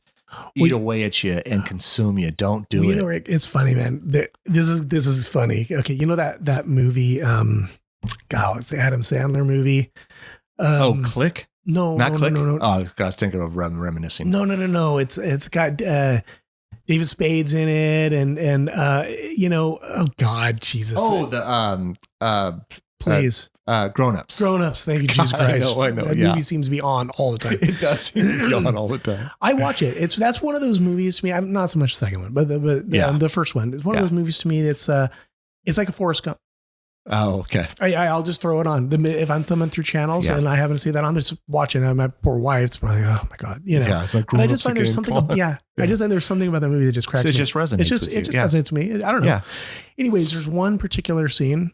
eat away at you and consume you. Don't do it. Rick, it's funny, man. This is funny. Okay. That movie, it's the Adam Sandler movie. Click? No, not Click. No. Oh, I was thinking of reminiscing. No. It's got David Spade's in it, and oh God, Jesus. Oh, the Please. Grown Ups. Grown Ups. Thank you, Jesus Christ. I know. That movie seems to be on all the time. It does seem to be on all the time. I watch it. That's one of those movies to me. I'm not so much the second one, but the first one. It's one of those movies to me that's it's like a Forrest Gump. Oh, okay. I'll just throw it on. If I'm thumbing through channels and I haven't seen that on, just watching it. My poor wife's probably, oh my God, it's like, I just find there's something. I just find there's something about that movie that just cracks. So it just resonates. It just resonates with me. I don't know. Yeah. Anyways, there's one particular scene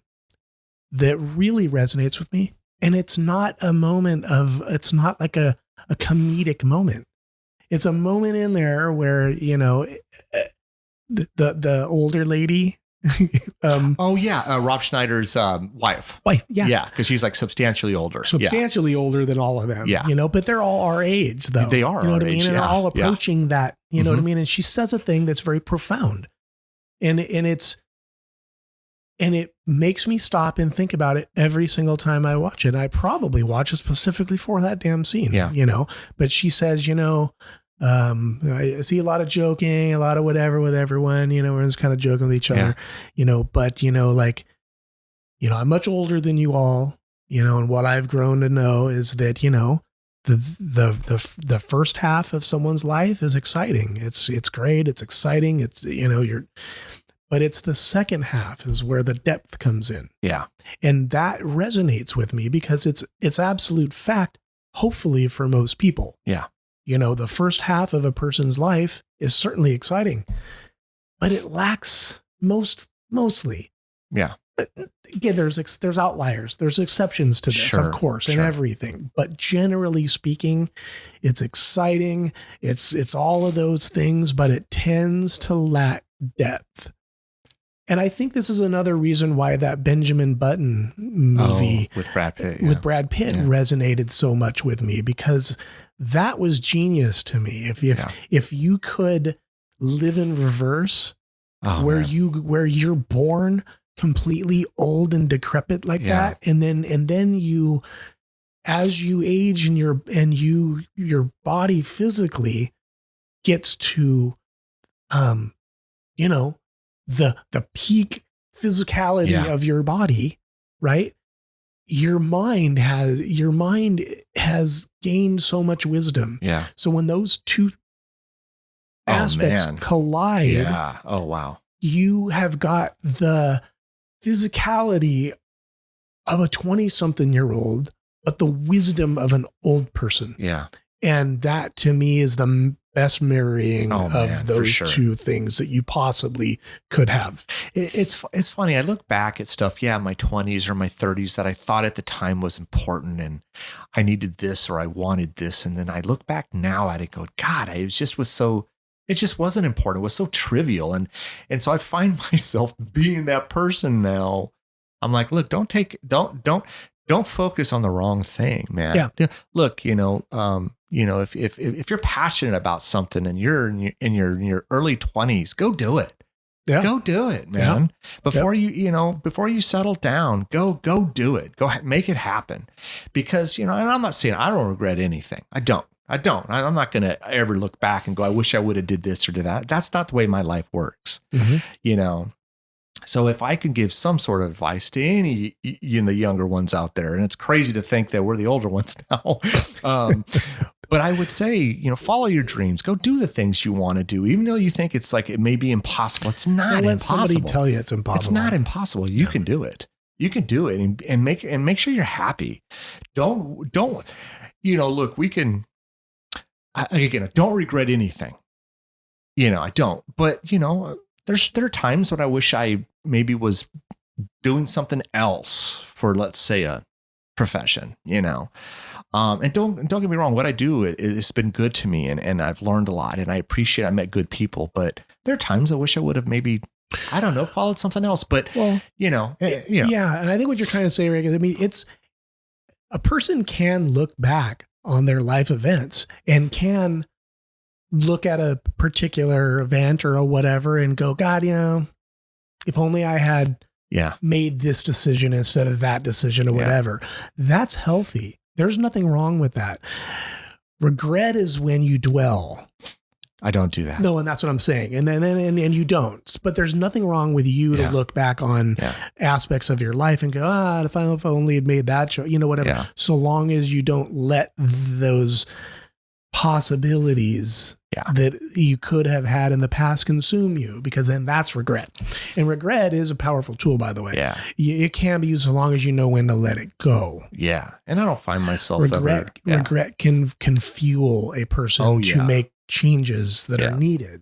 that really resonates with me, and it's not a moment of. It's not like a comedic moment. It's a moment in there where the older lady. Rob Schneider's wife, because she's like substantially older older than all of them, but they're all our age though. They are, you know what I mean, and they're all approaching that, you know what I mean. And she says a thing that's very profound, and it makes me stop and think about it every single time I watch it. I probably watch it specifically for that damn scene, but she says, I see a lot of joking, a lot of whatever with everyone, everyone's kind of joking with each other, but I'm much older than you all, and what I've grown to know is that, the first half of someone's life is exciting. It's great. It's exciting. It's, but it's the second half is where the depth comes in. Yeah. And that resonates with me because it's absolute fact, hopefully for most people. Yeah. The first half of a person's life is certainly exciting, but it lacks mostly. Yeah. Again, there's outliers. There's exceptions to this, of course, and everything. But generally speaking, it's exciting. It's all of those things, but it tends to lack depth. And I think this is another reason why that Benjamin Button movie with Brad Pitt resonated so much with me, because that was genius to me. If you could live in reverse, where you're born completely old and decrepit like that, and then you, as you age and your body physically gets to the peak physicality of your body, right? Your mind has gained so much wisdom. Yeah. So when those two aspects collide, you have got the physicality of a 20-something-year-old, but the wisdom of an old person. Yeah. And that to me is the best marrying of those two things that you possibly could have. It's funny. I look back at stuff, in my 20s or my 30s that I thought at the time was important, and I needed this or I wanted this. And then I look back now at it and go, God, it just wasn't important. It was so trivial. And so I find myself being that person now. I'm like, look, don't focus on the wrong thing, man. Yeah. Look, if you're passionate about something and you're in your early 20s, go do it. Yeah. Go do it, man. Before you settle down, go do it. Go make it happen. Because, and I'm not saying I don't regret anything. I don't. I'm not going to ever look back and go, I wish I would have did this or did that. That's not the way my life works. Mm-hmm. So if I could give some sort of advice to any, the younger ones out there, and it's crazy to think that we're the older ones now. But I would say, follow your dreams, go do the things you want to do, even though you think it's like, it may be impossible. It's not impossible. Let somebody tell you it's impossible. It's not impossible. You can do it. You can do it and make sure you're happy. Don't, look, we can, again, I don't regret anything. I don't, but there are times when I wish I maybe was doing something else for, let's say, a profession, and don't get me wrong. What I do, it's been good to me and I've learned a lot and I appreciate, I met good people, but there are times I wish I would have maybe, I don't know, followed something else, but Yeah. And I think what you're trying to say, Rick, is, it's a person can look back on their life events and can look at a particular event or a whatever and go, God, if only I had made this decision instead of that decision or whatever. That's healthy. There's nothing wrong with that. Regret is when you dwell I don't do that. No, and that's what I'm saying. And then and you don't. But there's nothing wrong with you to look back on aspects of your life and go, if I only had made that show, whatever. Yeah. So long as you don't let those possibilities that you could have had in the past consume you, because then that's regret. And regret is a powerful tool, by the way. Yeah. It can be used as long as you know when to let it go. Yeah. And I don't find myself regret can fuel a person to make changes that are needed.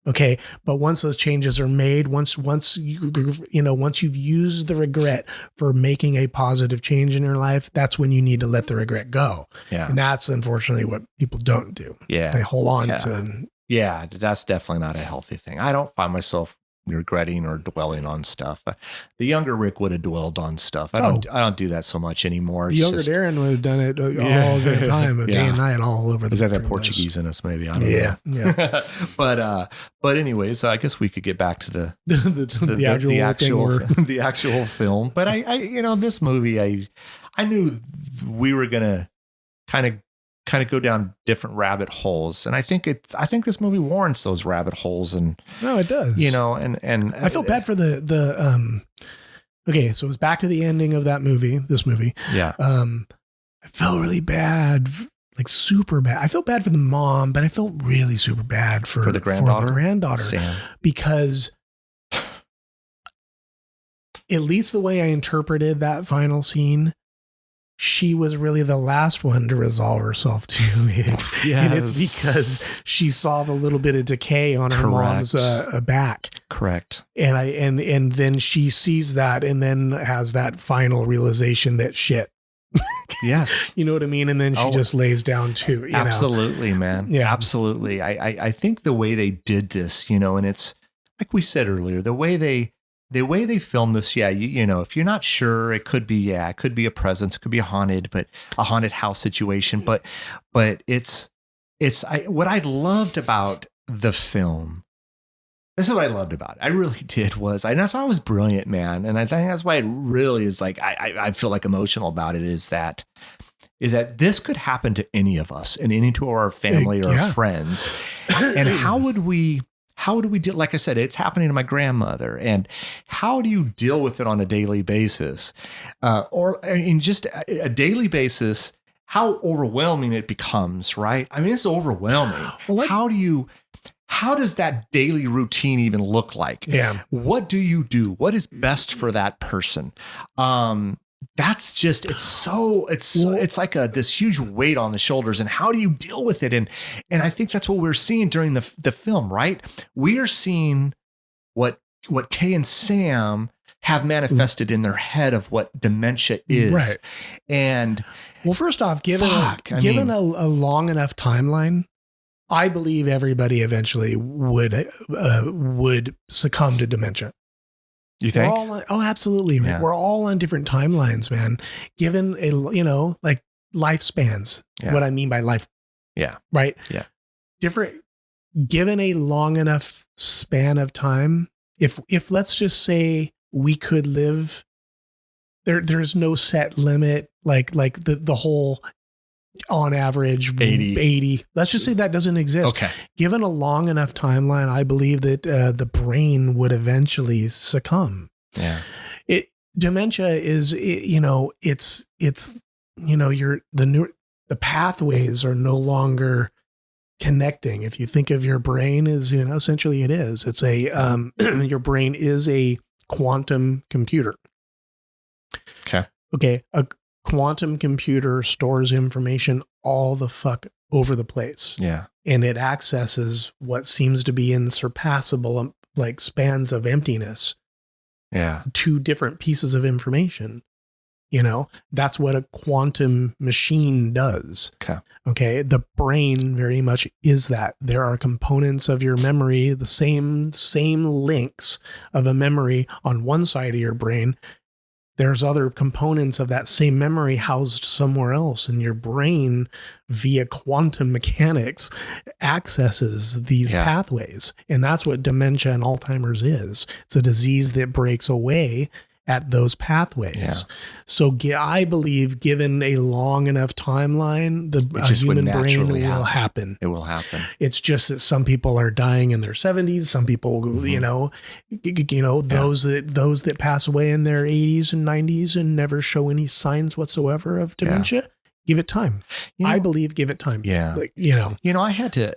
Okay. But once those changes are made, once you've used the regret for making a positive change in your life, that's when you need to let the regret go. Yeah. And that's unfortunately what people don't do. Yeah. They hold on to. Yeah. That's definitely not a healthy thing. I don't find myself regretting or dwelling on stuff. The younger Rick would have dwelled on stuff. I don't do that so much anymore. The younger Darren would have done it all the time, day and night, all over the place. Is that Portuguese in us? Maybe I don't know. Yeah. But anyways, I guess we could get back to the actual film. But I this movie, I knew we were gonna kind of go down different rabbit holes. And I think this movie warrants those rabbit holes. And no, it does, and I felt bad for okay. So it was back to the ending of this movie. Yeah. I felt really bad, like super bad. I felt bad for the mom, but I felt really super bad for the granddaughter, Sam. Because at least the way I interpreted that final scene, she was really the last one to resolve herself to it. Yes. And it's because she saw the little bit of decay on her mom's back. Correct. And then she sees that and then has that final realization that shit. Yes. You know what I mean? And then she just lays down too. Absolutely, man. Yeah, absolutely. I think the way they did this, and it's like we said earlier, the way they filmed this, if you're not sure, it could be a presence, it could be a haunted house situation. But what I loved about the film. This is what I loved about it. I really did I thought it was brilliant, man. And I think that's why it really is like, I feel like emotional about it is that this could happen to any of us and any to our family or friends. And how would we deal? Like I said, it's happening to my grandmother. And how do you deal with it on a daily basis? Or in just a daily basis, how overwhelming it becomes, right? I mean, it's overwhelming. Well, how does that daily routine even look like? Yeah. What do you do? What is best for that person? That's just, it's like this huge weight on the shoulders, and how do you deal with it? And I think that's what we're seeing during the film, right? We are seeing what Kay and Sam have manifested in their head of what dementia is. Right. And well, first off, given a long enough timeline, I believe everybody eventually would succumb to dementia. You think? Absolutely. Yeah. We're all on different timelines, man. Given like lifespans, what I mean by life. Yeah. Right. Yeah. Different, given a long enough span of time, if let's just say we could live, there's no set limit, like the whole, on average 80. Let's just say that doesn't exist. Okay. Given a long enough timeline, I believe that the brain would eventually succumb. Yeah. Dementia is, it's the pathways are no longer connecting. If you think of your brain as, essentially it is. It's your brain is a quantum computer. Okay. A quantum computer stores information all the fuck over the place. Yeah. And it accesses what seems to be insurpassable, like spans of emptiness. Yeah. 2 different pieces of information. That's what a quantum machine does. Okay. The brain very much is that. There are components of your memory, the same links of a memory on one side of your brain. There's other components of that same memory housed somewhere else, and your brain, via quantum mechanics, accesses these pathways. And that's what dementia and Alzheimer's is. It's a disease that breaks away at those pathways. Yeah. So I believe given a long enough timeline, the human brain will happen. It will happen. It's just that some people are dying in their 70s. Some people, those that pass away in their 80s and 90s and never show any signs whatsoever of dementia. Give it time. I believe give it time. Yeah. I had to,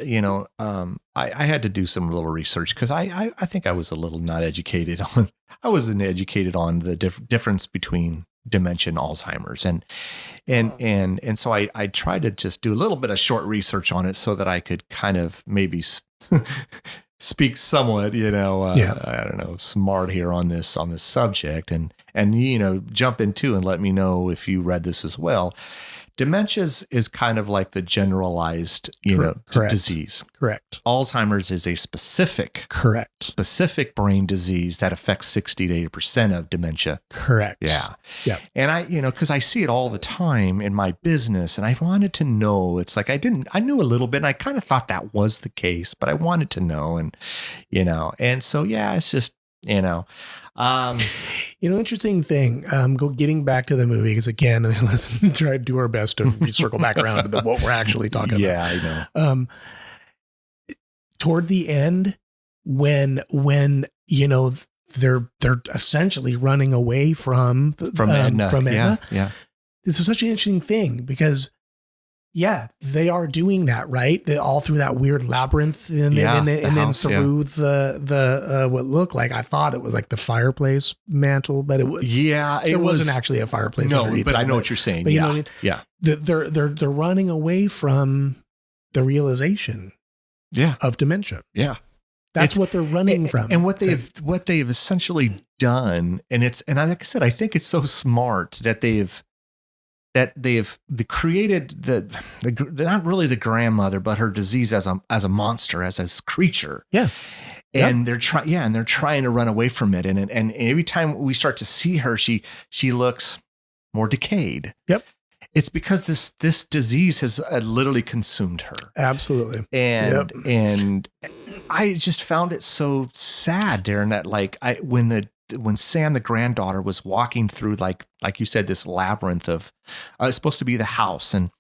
I had to do some little research because I think I was a little not educated on, I wasn't educated on the difference between dementia and Alzheimer's. And so I tried to just do a little bit of short research on it so that I could kind of maybe speak somewhat, I don't know, smart here on this subject and jump into and let me know if you read this as well. Dementia is kind of like the generalized, disease. Correct. Alzheimer's is a specific brain disease that affects 60 to 80% of dementia. Correct. Yeah. Yeah. And I, because I see it all the time in my business and I wanted to know, it's like I knew a little bit and I kind of thought that was the case, but I wanted to know and so, it's just, interesting thing, getting back to the movie, because again, let's try to do our best to circle back around to what we're actually talking about. Yeah, I know. Toward the end, when they're essentially running away from Edna. Yeah. This is such an interesting thing because they are doing that, right? All through that weird labyrinth and then through the what looked like, I thought it was like the fireplace mantle, but it wasn't actually a fireplace. No, but I know what you're saying. But you know what I mean? Yeah. They're running away from the realization of dementia. Yeah. That's what they're running from. And what they've essentially done, and like I said, I think it's so smart that they've created the not really the grandmother, but her disease as a monster, as a creature. Yeah. And they're trying to run away from it. And every time we start to see her, she looks more decayed. Yep. It's because this disease has literally consumed her. Absolutely. And I just found it so sad, Darren, that when Sam, the granddaughter, was walking through, like you said, this labyrinth of, it's supposed to be the house, and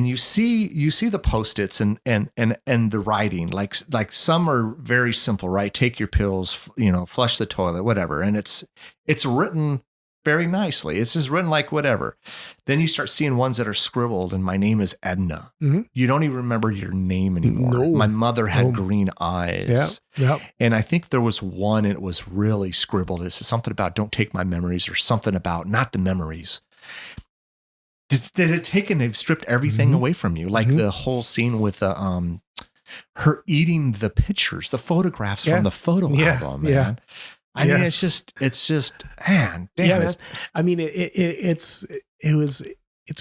you see the Post-its and the writing, like some are very simple, right? Take your pills, flush the toilet, whatever, and it's written very nicely. It's just written like whatever. Then you start seeing ones that are scribbled, and my name is Edna. Mm-hmm. You don't even remember your name anymore. No. My mother had green eyes. Yeah. And I think there was one, and it was really scribbled. It said something about don't take my memories, or something about not the memories. They've stripped everything away from you. Like the whole scene with her eating the pictures, the photographs from the photo album, man. Yeah. I mean, it's just, man, damn. Yeah, I mean, it's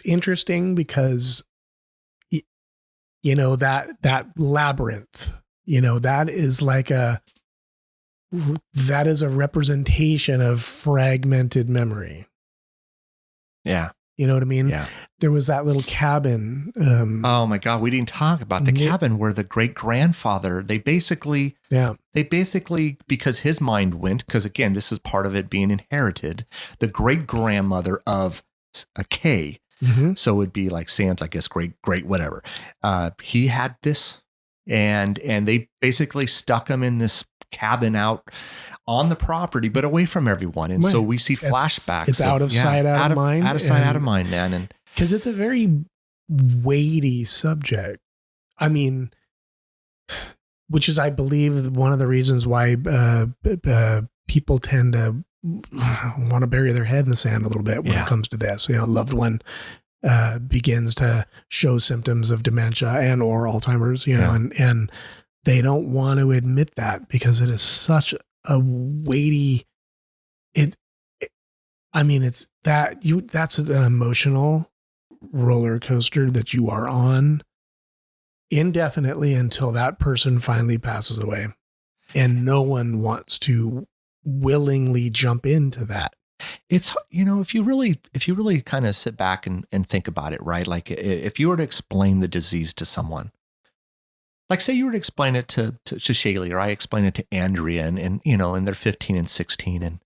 interesting because, that labyrinth, that is a representation of fragmented memory. Yeah. You know what I mean? Yeah. There was that little cabin. Oh my God. We didn't talk about the cabin where the great grandfather, they basically, because his mind went, because again, this is part of it being inherited, the great grandmother of a K. Mm-hmm. So it would be like Sam's, I guess, great, whatever. He had this and they basically stuck him in this cabin out on the property, but away from everyone. And so we see flashbacks. It's out of sight, out of mind. Out of sight, out of mind, man. And because it's a very weighty subject. I mean, which is, I believe, one of the reasons why people tend to want to bury their head in the sand a little bit when it comes to this. A loved one begins to show symptoms of dementia and or Alzheimer's, and they don't want to admit that because it is such a weighty, that's an emotional roller coaster that you are on indefinitely until that person finally passes away. And no one wants to willingly jump into that. It's, if you really kind of sit back and think about it, right? Like if you were to explain the disease to someone, like say you were to explain it to Shaylee, or I explain it to Andrea and and they're 15 and 16.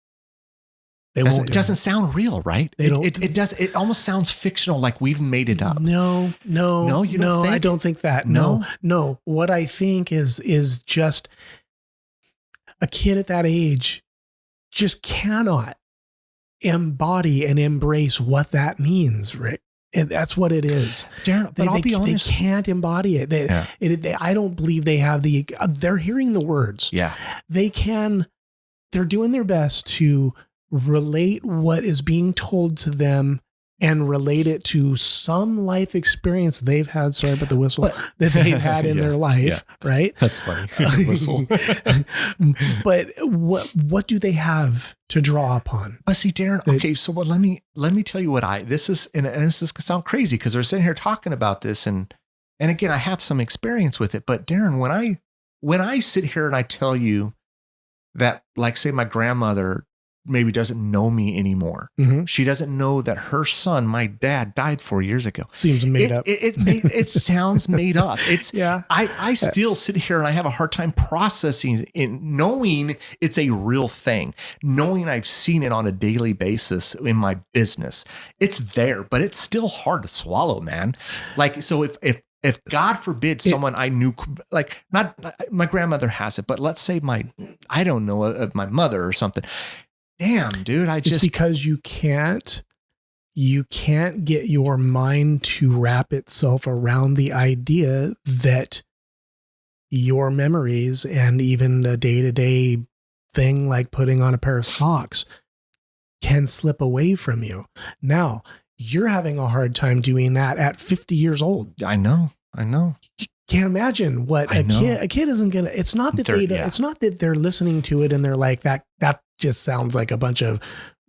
They won't. It doesn't sound real, right? They don't. It does. It almost sounds fictional, like we've made it up. No, you don't think? I don't think that. No. What I think is just a kid at that age just cannot embody and embrace what that means, Rick. And that's what it is. Darren, but I'll be honest. They can't embody it. I don't believe they have they're hearing the words. Yeah. They're doing their best to relate what is being told to them and relate it to some life experience they've had, sorry about the whistle, that they've had in their life, right? That's funny. Whistle. But what do they have to draw upon? But see, Darren, okay, so let me tell you what this is gonna sound crazy because we're sitting here talking about this and again, I have some experience with it, but Darren, when I sit here and I tell you that, like, say my grandmother maybe doesn't know me anymore. Mm-hmm. She doesn't know that her son, my dad, died 4 years ago. Seems made up. It sounds made up. It's I still sit here and I have a hard time processing in knowing it's a real thing, knowing I've seen it on a daily basis in my business. It's there, but it's still hard to swallow, man. Like, so if God forbid someone I knew, like, not my grandmother has it, but let's say I don't know, of my mother or something. Damn, dude, it's because you can't get your mind to wrap itself around the idea that your memories and even a day-to-day thing like putting on a pair of socks can slip away from you. Now, you're having a hard time doing that at 50 years old. I know. Can't imagine what a kid isn't gonna. It's not that it's not that they're listening to it and they're like that just sounds like a bunch of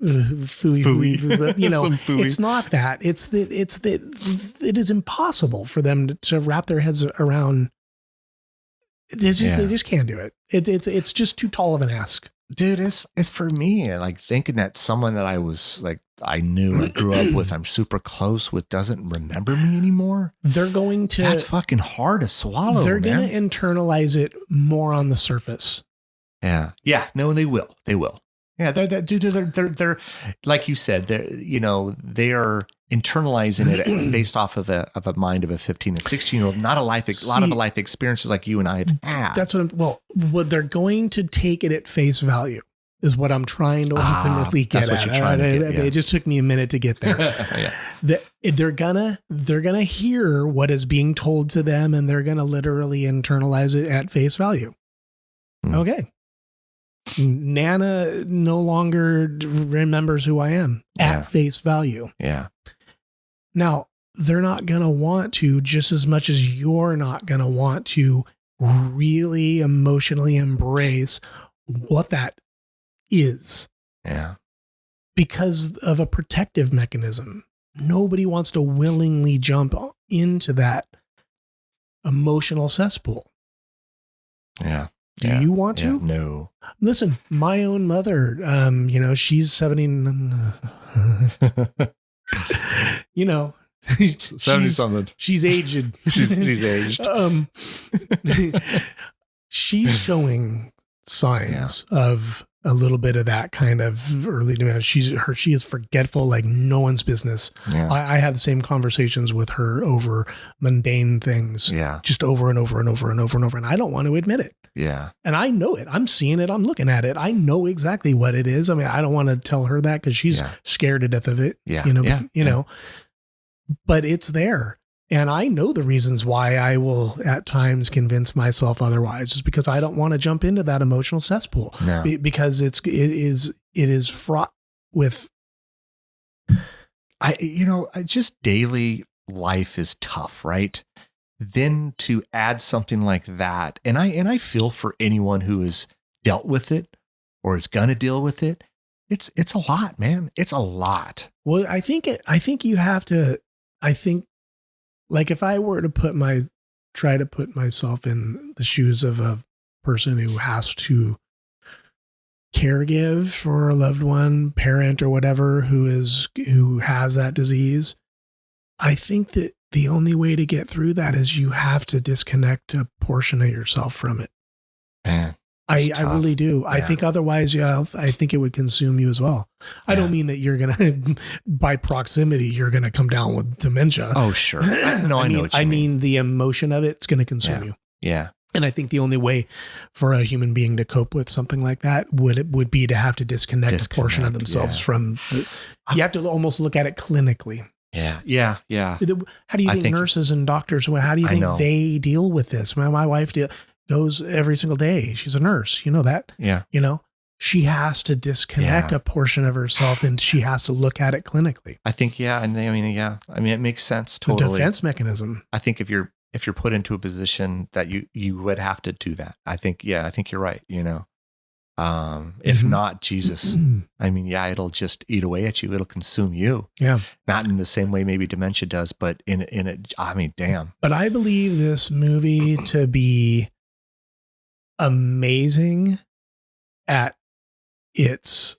fooey. You know, it's not that. It's that it is impossible for them to wrap their heads around. They just can't do it. It's just too tall of an ask. Dude, it's for me, like, thinking that someone that I was like, I knew, I grew up with, I'm super close with, doesn't remember me anymore. That's fucking hard to swallow. They're going to internalize it more on the surface. Yeah. Yeah. No, they will. Yeah. They're like you said, they are internalizing it based off of a mind of a 15 and 16-year-old, not a lot of life experiences like you and I have had. That's what they're going to take it at face value is what I'm trying to ultimately get at. It just took me a minute to get there. They're gonna hear what is being told to them and they're gonna literally internalize it at face value. Okay. Nana no longer remembers who I am at face value. Yeah. Now, they're not going to want to, just as much as you're not going to want to really emotionally embrace what that is. Yeah. Because of a protective mechanism. Nobody wants to willingly jump into that emotional cesspool. Yeah. Do you want to? No. Listen, my own mother, she's 70. 70 something. She's aged. she's aged. She's showing signs of a little bit of that kind of early dementia. She is forgetful like no one's business. Yeah. I have the same conversations with her over mundane things. Yeah. Just over and over and over and over and over. And I don't want to admit it. Yeah. And I know it. I'm seeing it. I'm looking at it. I know exactly what it is. I mean, I don't want to tell her that because she's scared to death of it. Yeah. But it's there. And I know the reasons why I will at times convince myself otherwise, just because I don't want to jump into that emotional cesspool because it is fraught with. Just daily life is tough, right? Then to add something like that. And I feel for anyone who has dealt with it or is going to deal with it. It's a lot, man. It's a lot. Well, I think you have to, like if I were to try to put myself in the shoes of a person who has to caregive for a loved one, parent or whatever, who has that disease, I think that the only way to get through that is you have to disconnect a portion of yourself from it. Man. I really do. Yeah. I think otherwise, I think it would consume you as well. I don't mean that you're going to, by proximity, you're going to come down with dementia. Oh, sure. I know what you mean. I mean, the emotion of it's going to consume you. Yeah. And I think the only way for a human being to cope with something like that would be to have to disconnect a portion of themselves from. You have to almost look at it clinically. Yeah. How do you think nurses and doctors? How do you think they deal with this? My wife goes every single day. She's a nurse. You know that. Yeah. She has to disconnect a portion of herself, and she has to look at it clinically. I think. Yeah. I mean, it makes sense. Totally. The defense mechanism. I think if you're put into a position that you would have to do that, I think you're right. If not, Jesus, I mean, it'll just eat away at you. It'll consume you. Yeah. Not in the same way maybe dementia does, but in it, I mean, damn. But I believe this movie to be amazing at its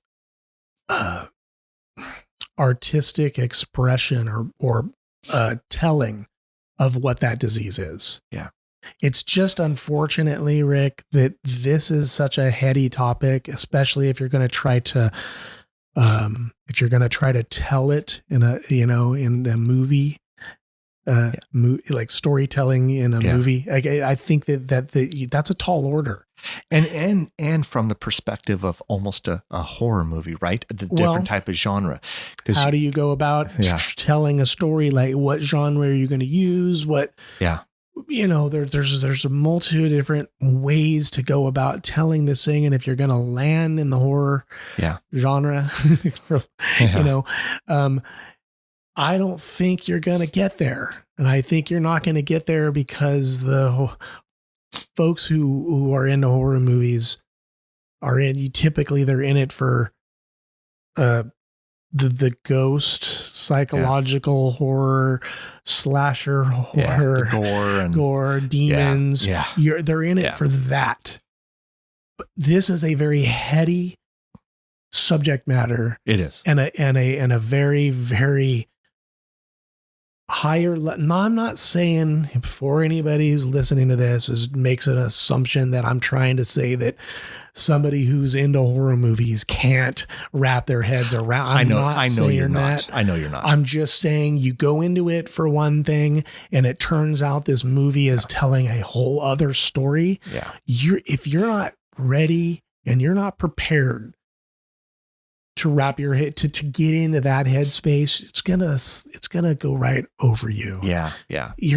artistic expression or telling of what that disease is. Yeah. It's just unfortunately, Rick, that this is such a heady topic, especially if you're going to try to tell it in the movie, like storytelling in a movie. I think that's a tall order. And from the perspective of almost a horror movie, right? The different type of genre. How do you go about telling a story? Like, what genre are you going to use? There's a multitude of different ways to go about telling this thing. And if you're going to land in the horror genre, I don't think you're going to get there. And I think you're not going to get there because the folks who are into horror movies they're in it for the ghost psychological horror, slasher horror, gore, demons. They're in it for that. But this is a very heady subject matter. It is, and a very, very higher. No, I'm not saying for anybody who's listening to this makes an assumption that I'm trying to say that somebody who's into horror movies can't wrap their heads around. I know you're not. I'm just saying you go into it for one thing, and it turns out this movie is telling a whole other story. Yeah. If you're not ready and you're not prepared to wrap your head to get into that headspace, it's gonna go right over you. Yeah.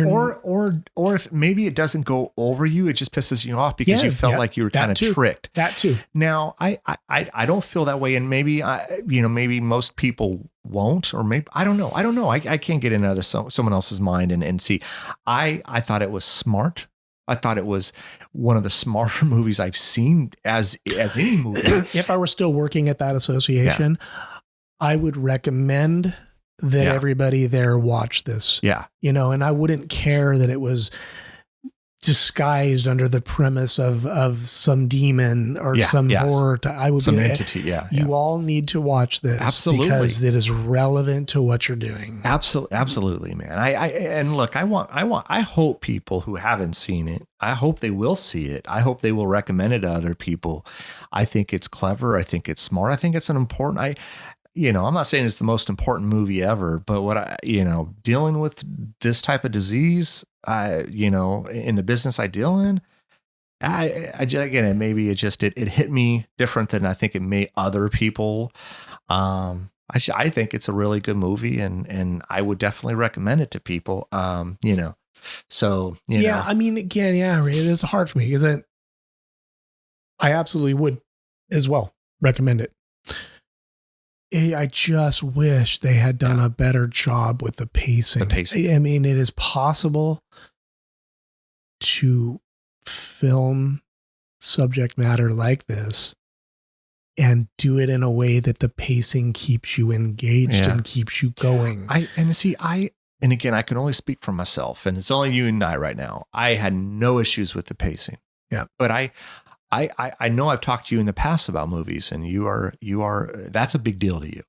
Or if maybe it doesn't go over you, it just pisses you off because you felt like you were kind of tricked. That too. Now, I don't feel that way, and maybe maybe most people won't, or maybe I don't know. I can't get into someone else's mind and see. I thought it was smart. I thought it was one of the smarter movies I've seen as any movie. If I were still working at that association, I would recommend that everybody there watch this. Yeah. And I wouldn't care that it was disguised under the premise of some demon or some horror. I would some entity. You all need to watch this. Absolutely. Because it is relevant to what you're doing. Absolutely, man. I hope people who haven't seen it, I hope they will see it. I hope they will recommend it to other people. I think it's clever. I think it's smart. I think it's an important, I'm not saying it's the most important movie ever, but dealing with this type of disease, in the business I deal in, it hit me different than I think it may other people. I think it's a really good movie, and I would definitely recommend it to people. So, I mean, again, it is hard for me because I absolutely would as well recommend it. I just wish they had done a better job with the pacing. I mean, it is possible to film subject matter like this and do it in a way that the pacing keeps you engaged and keeps you going. And again, I can only speak for myself, and it's only you and I right now. I had no issues with the pacing. Yeah. But I know I've talked to you in the past about movies, and you are that's a big deal to you.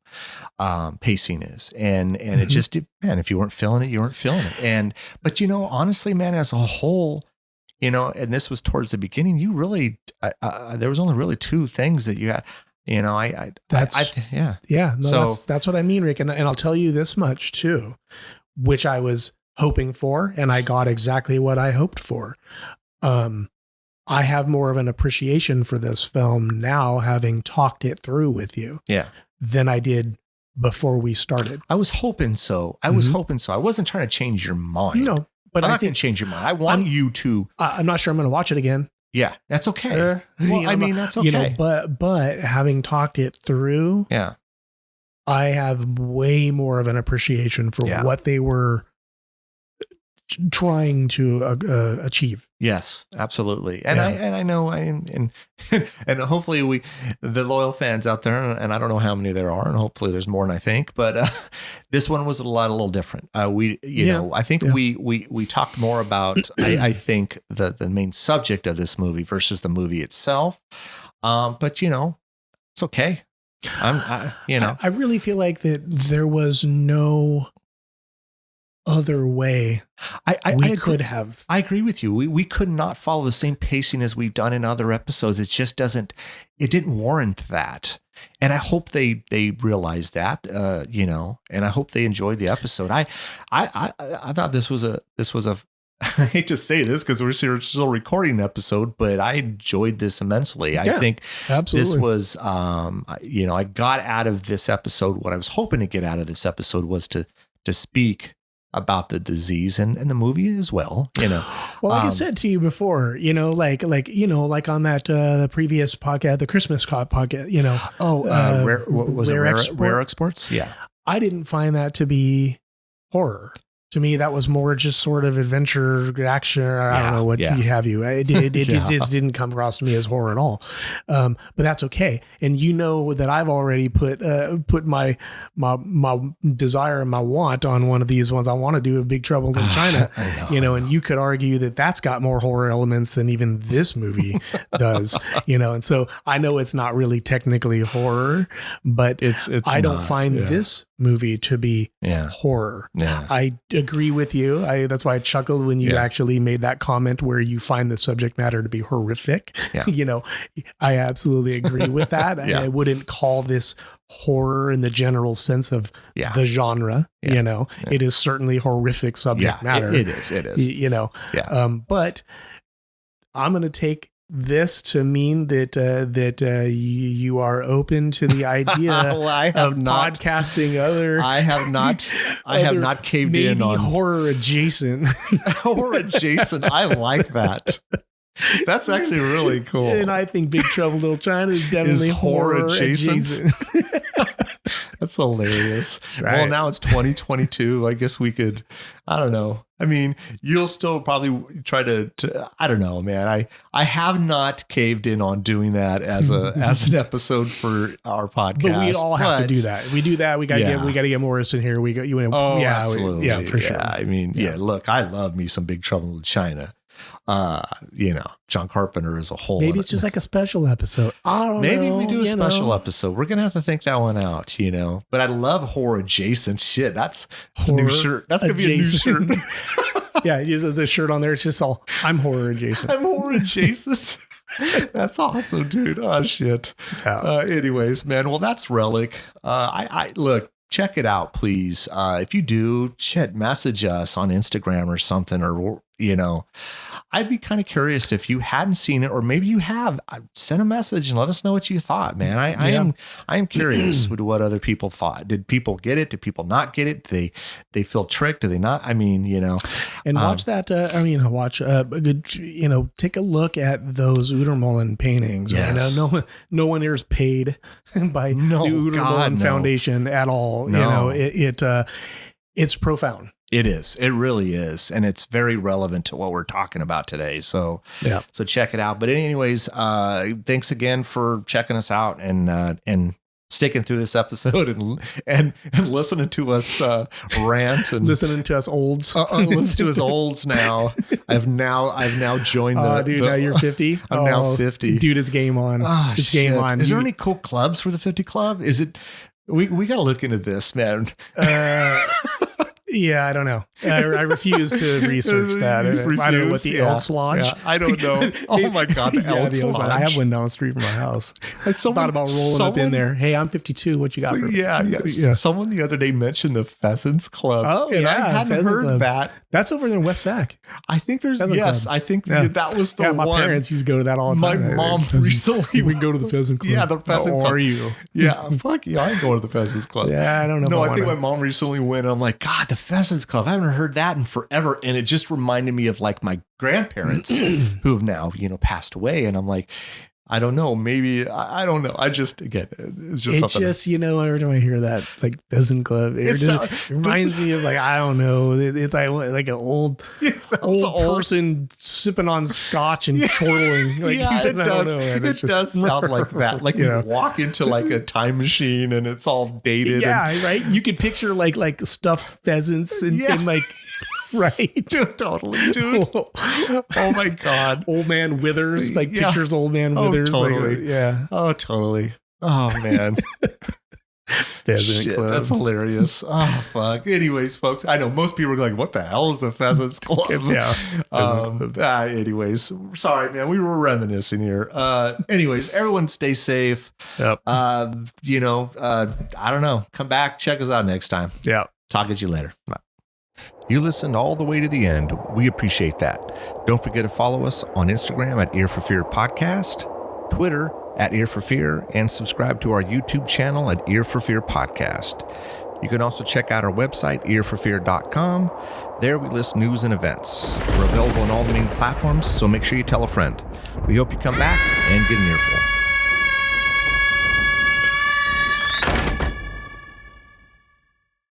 Pacing is, and it just, man, if you weren't feeling it, you weren't feeling it. But honestly, man, as a whole, and this was towards the beginning, you really, there was only really two things that you had, yeah. No, that's what I mean, Rick. And I'll tell you this much too, which I was hoping for, and I got exactly what I hoped for. I have more of an appreciation for this film now, having talked it through with you, than I did before we started. I was hoping so. I wasn't trying to change your mind. No, but I'm not going to change your mind. I want you to. I'm not sure I'm going to watch it again. Yeah, that's okay. That's okay. But having talked it through, I have way more of an appreciation for what they were trying to achieve. Yes, absolutely. And I know and hopefully the loyal fans out there, and I don't know how many there are, and hopefully there's more than I think, but this one was a little different. I think we talked more about I think the main subject of this movie versus the movie itself. But it's okay. I really feel like that there was no other way I could have. I agree with you. We could not follow the same pacing as we've done in other episodes. It just didn't warrant that. And I hope they realized that, and I hope they enjoyed the episode. I thought this was a I hate to say this because we're still recording an episode, but I enjoyed this immensely. I think absolutely. This was, I got out of this episode what I was hoping to get out of this episode was to speak about the disease and the movie as well, Well, like I said to you before, like on that the previous podcast, the Christmas podcast, Rare Exports? Yeah. I didn't find that to be horror. To me, that was more just sort of adventure action. I don't know what you have you. It just didn't come across to me as horror at all. But that's okay. And that I've already put my desire and my want on one of these ones. I want to do a Big Trouble in China, and you could argue that that's got more horror elements than even this movie does, and so I know it's not really technically horror, but I don't find this movie to be horror. Yeah. I agree with you. That's why I chuckled when you actually made that comment where you find the subject matter to be horrific. Yeah. I absolutely agree with that. I wouldn't call this horror in the general sense of the genre. It is certainly horrific subject matter. It is. But I'm going to take this to mean that you are open to the idea of podcasting other. I have not caved in on horror adjacent. Horror adjacent. I like that. That's actually really cool. And I think Big Trouble in Little China is definitely horror adjacent. That's hilarious. That's right. Well, now it's 2022. I guess we could, I don't know. I mean, you'll still probably try to I don't know, man. I have not caved in on doing that as an episode for our podcast. But we all have to do that. We do that. We got to get Morris in here. We got you. Absolutely. For sure. I mean, look, I love me some Big Trouble in China. John Carpenter as a whole. Maybe it's just like a special episode. I don't know. Maybe we do a special episode. We're gonna have to think that one out, But I love horror adjacent shit. That's a new shirt. That's gonna be a new shirt. Yeah, you have the shirt on there. It's just all I'm horror adjacent. I'm horror adjacent. That's awesome, dude. Oh shit. Yeah. Anyways, man. Well, that's Relic. I look. Check it out, please. If you do, message us on Instagram or something, or I'd be kind of curious if you hadn't seen it, or maybe you have. Send a message and let us know what you thought, man. I am curious with what other people thought. Did people get it? Did people not get it? Did they feel tricked? Do they not? I mean, And watch that. Take a look at those Mullen paintings. Yes. No one here is paid by the Mullen Foundation at all. No. It's profound. It is. It really is. And it's very relevant to what we're talking about today. So, so check it out. But anyways, thanks again for checking us out and sticking through this episode and listening to us rant and listening to us olds. Listen to us olds now. I've now joined now you're 50. I'm now 50. Dude, it's game on. It's game on. Is there any cool clubs for the 50 Club? Is it? We got to look into this, man. Yeah, I don't know. I refuse to research that. I don't know what the Elks Lodge. Yeah, I don't know. Oh my God, the Elks Lodge. I have one down the street from my house. I thought about rolling up in there. Hey, I'm 52. What you got for me? Yeah. Someone the other day mentioned the Pheasants Club. Oh, and yeah. I hadn't heard that. That's over in West Sac. I think there's, I think that was the one. My parents used to go to that all the time. My mom recently. We go to the Pheasant Club. Yeah, the Pheasant Club. How are you? Yeah, fuck yeah, I go to the Pheasants Club. Yeah, I don't know. No, I think my mom recently went and I'm like, God, the Pheasants Club. I haven't heard that in forever. And it just reminded me of like my grandparents who have now, passed away. And I'm like, I don't know. Maybe I don't know. I just again, it's just something. Just every time I hear that like Pheasant Club, it reminds me of like I don't know. It's like an old person sipping on scotch and chortling. Like, yeah, it does. It does sound like that. Like you walk into like a time machine and it's all dated. Yeah, right. You could picture like stuffed pheasants and like. Right. Totally, dude. Oh my God. Old Man Withers, like pictures Old Man Withers. Totally. Yeah. Oh, totally. Oh man. Shit, that's hilarious. Oh fuck. Anyways, folks, I know most people are like, what the hell is the Pheasants Club? Yeah. Anyways, sorry, man. We were reminiscing here. Anyways, everyone stay safe. Yep. I don't know. Come back, check us out next time. Yeah. Talk at you later. Bye. You listened all the way to the end. We appreciate that. Don't forget to follow us on Instagram at Ear for Fear Podcast, Twitter at Ear for Fear, and subscribe to our YouTube channel at Ear for Fear Podcast. You can also check out our website, earforfear.com. There we list news and events. We're available on all the main platforms, so make sure you tell a friend. We hope you come back and get an earful.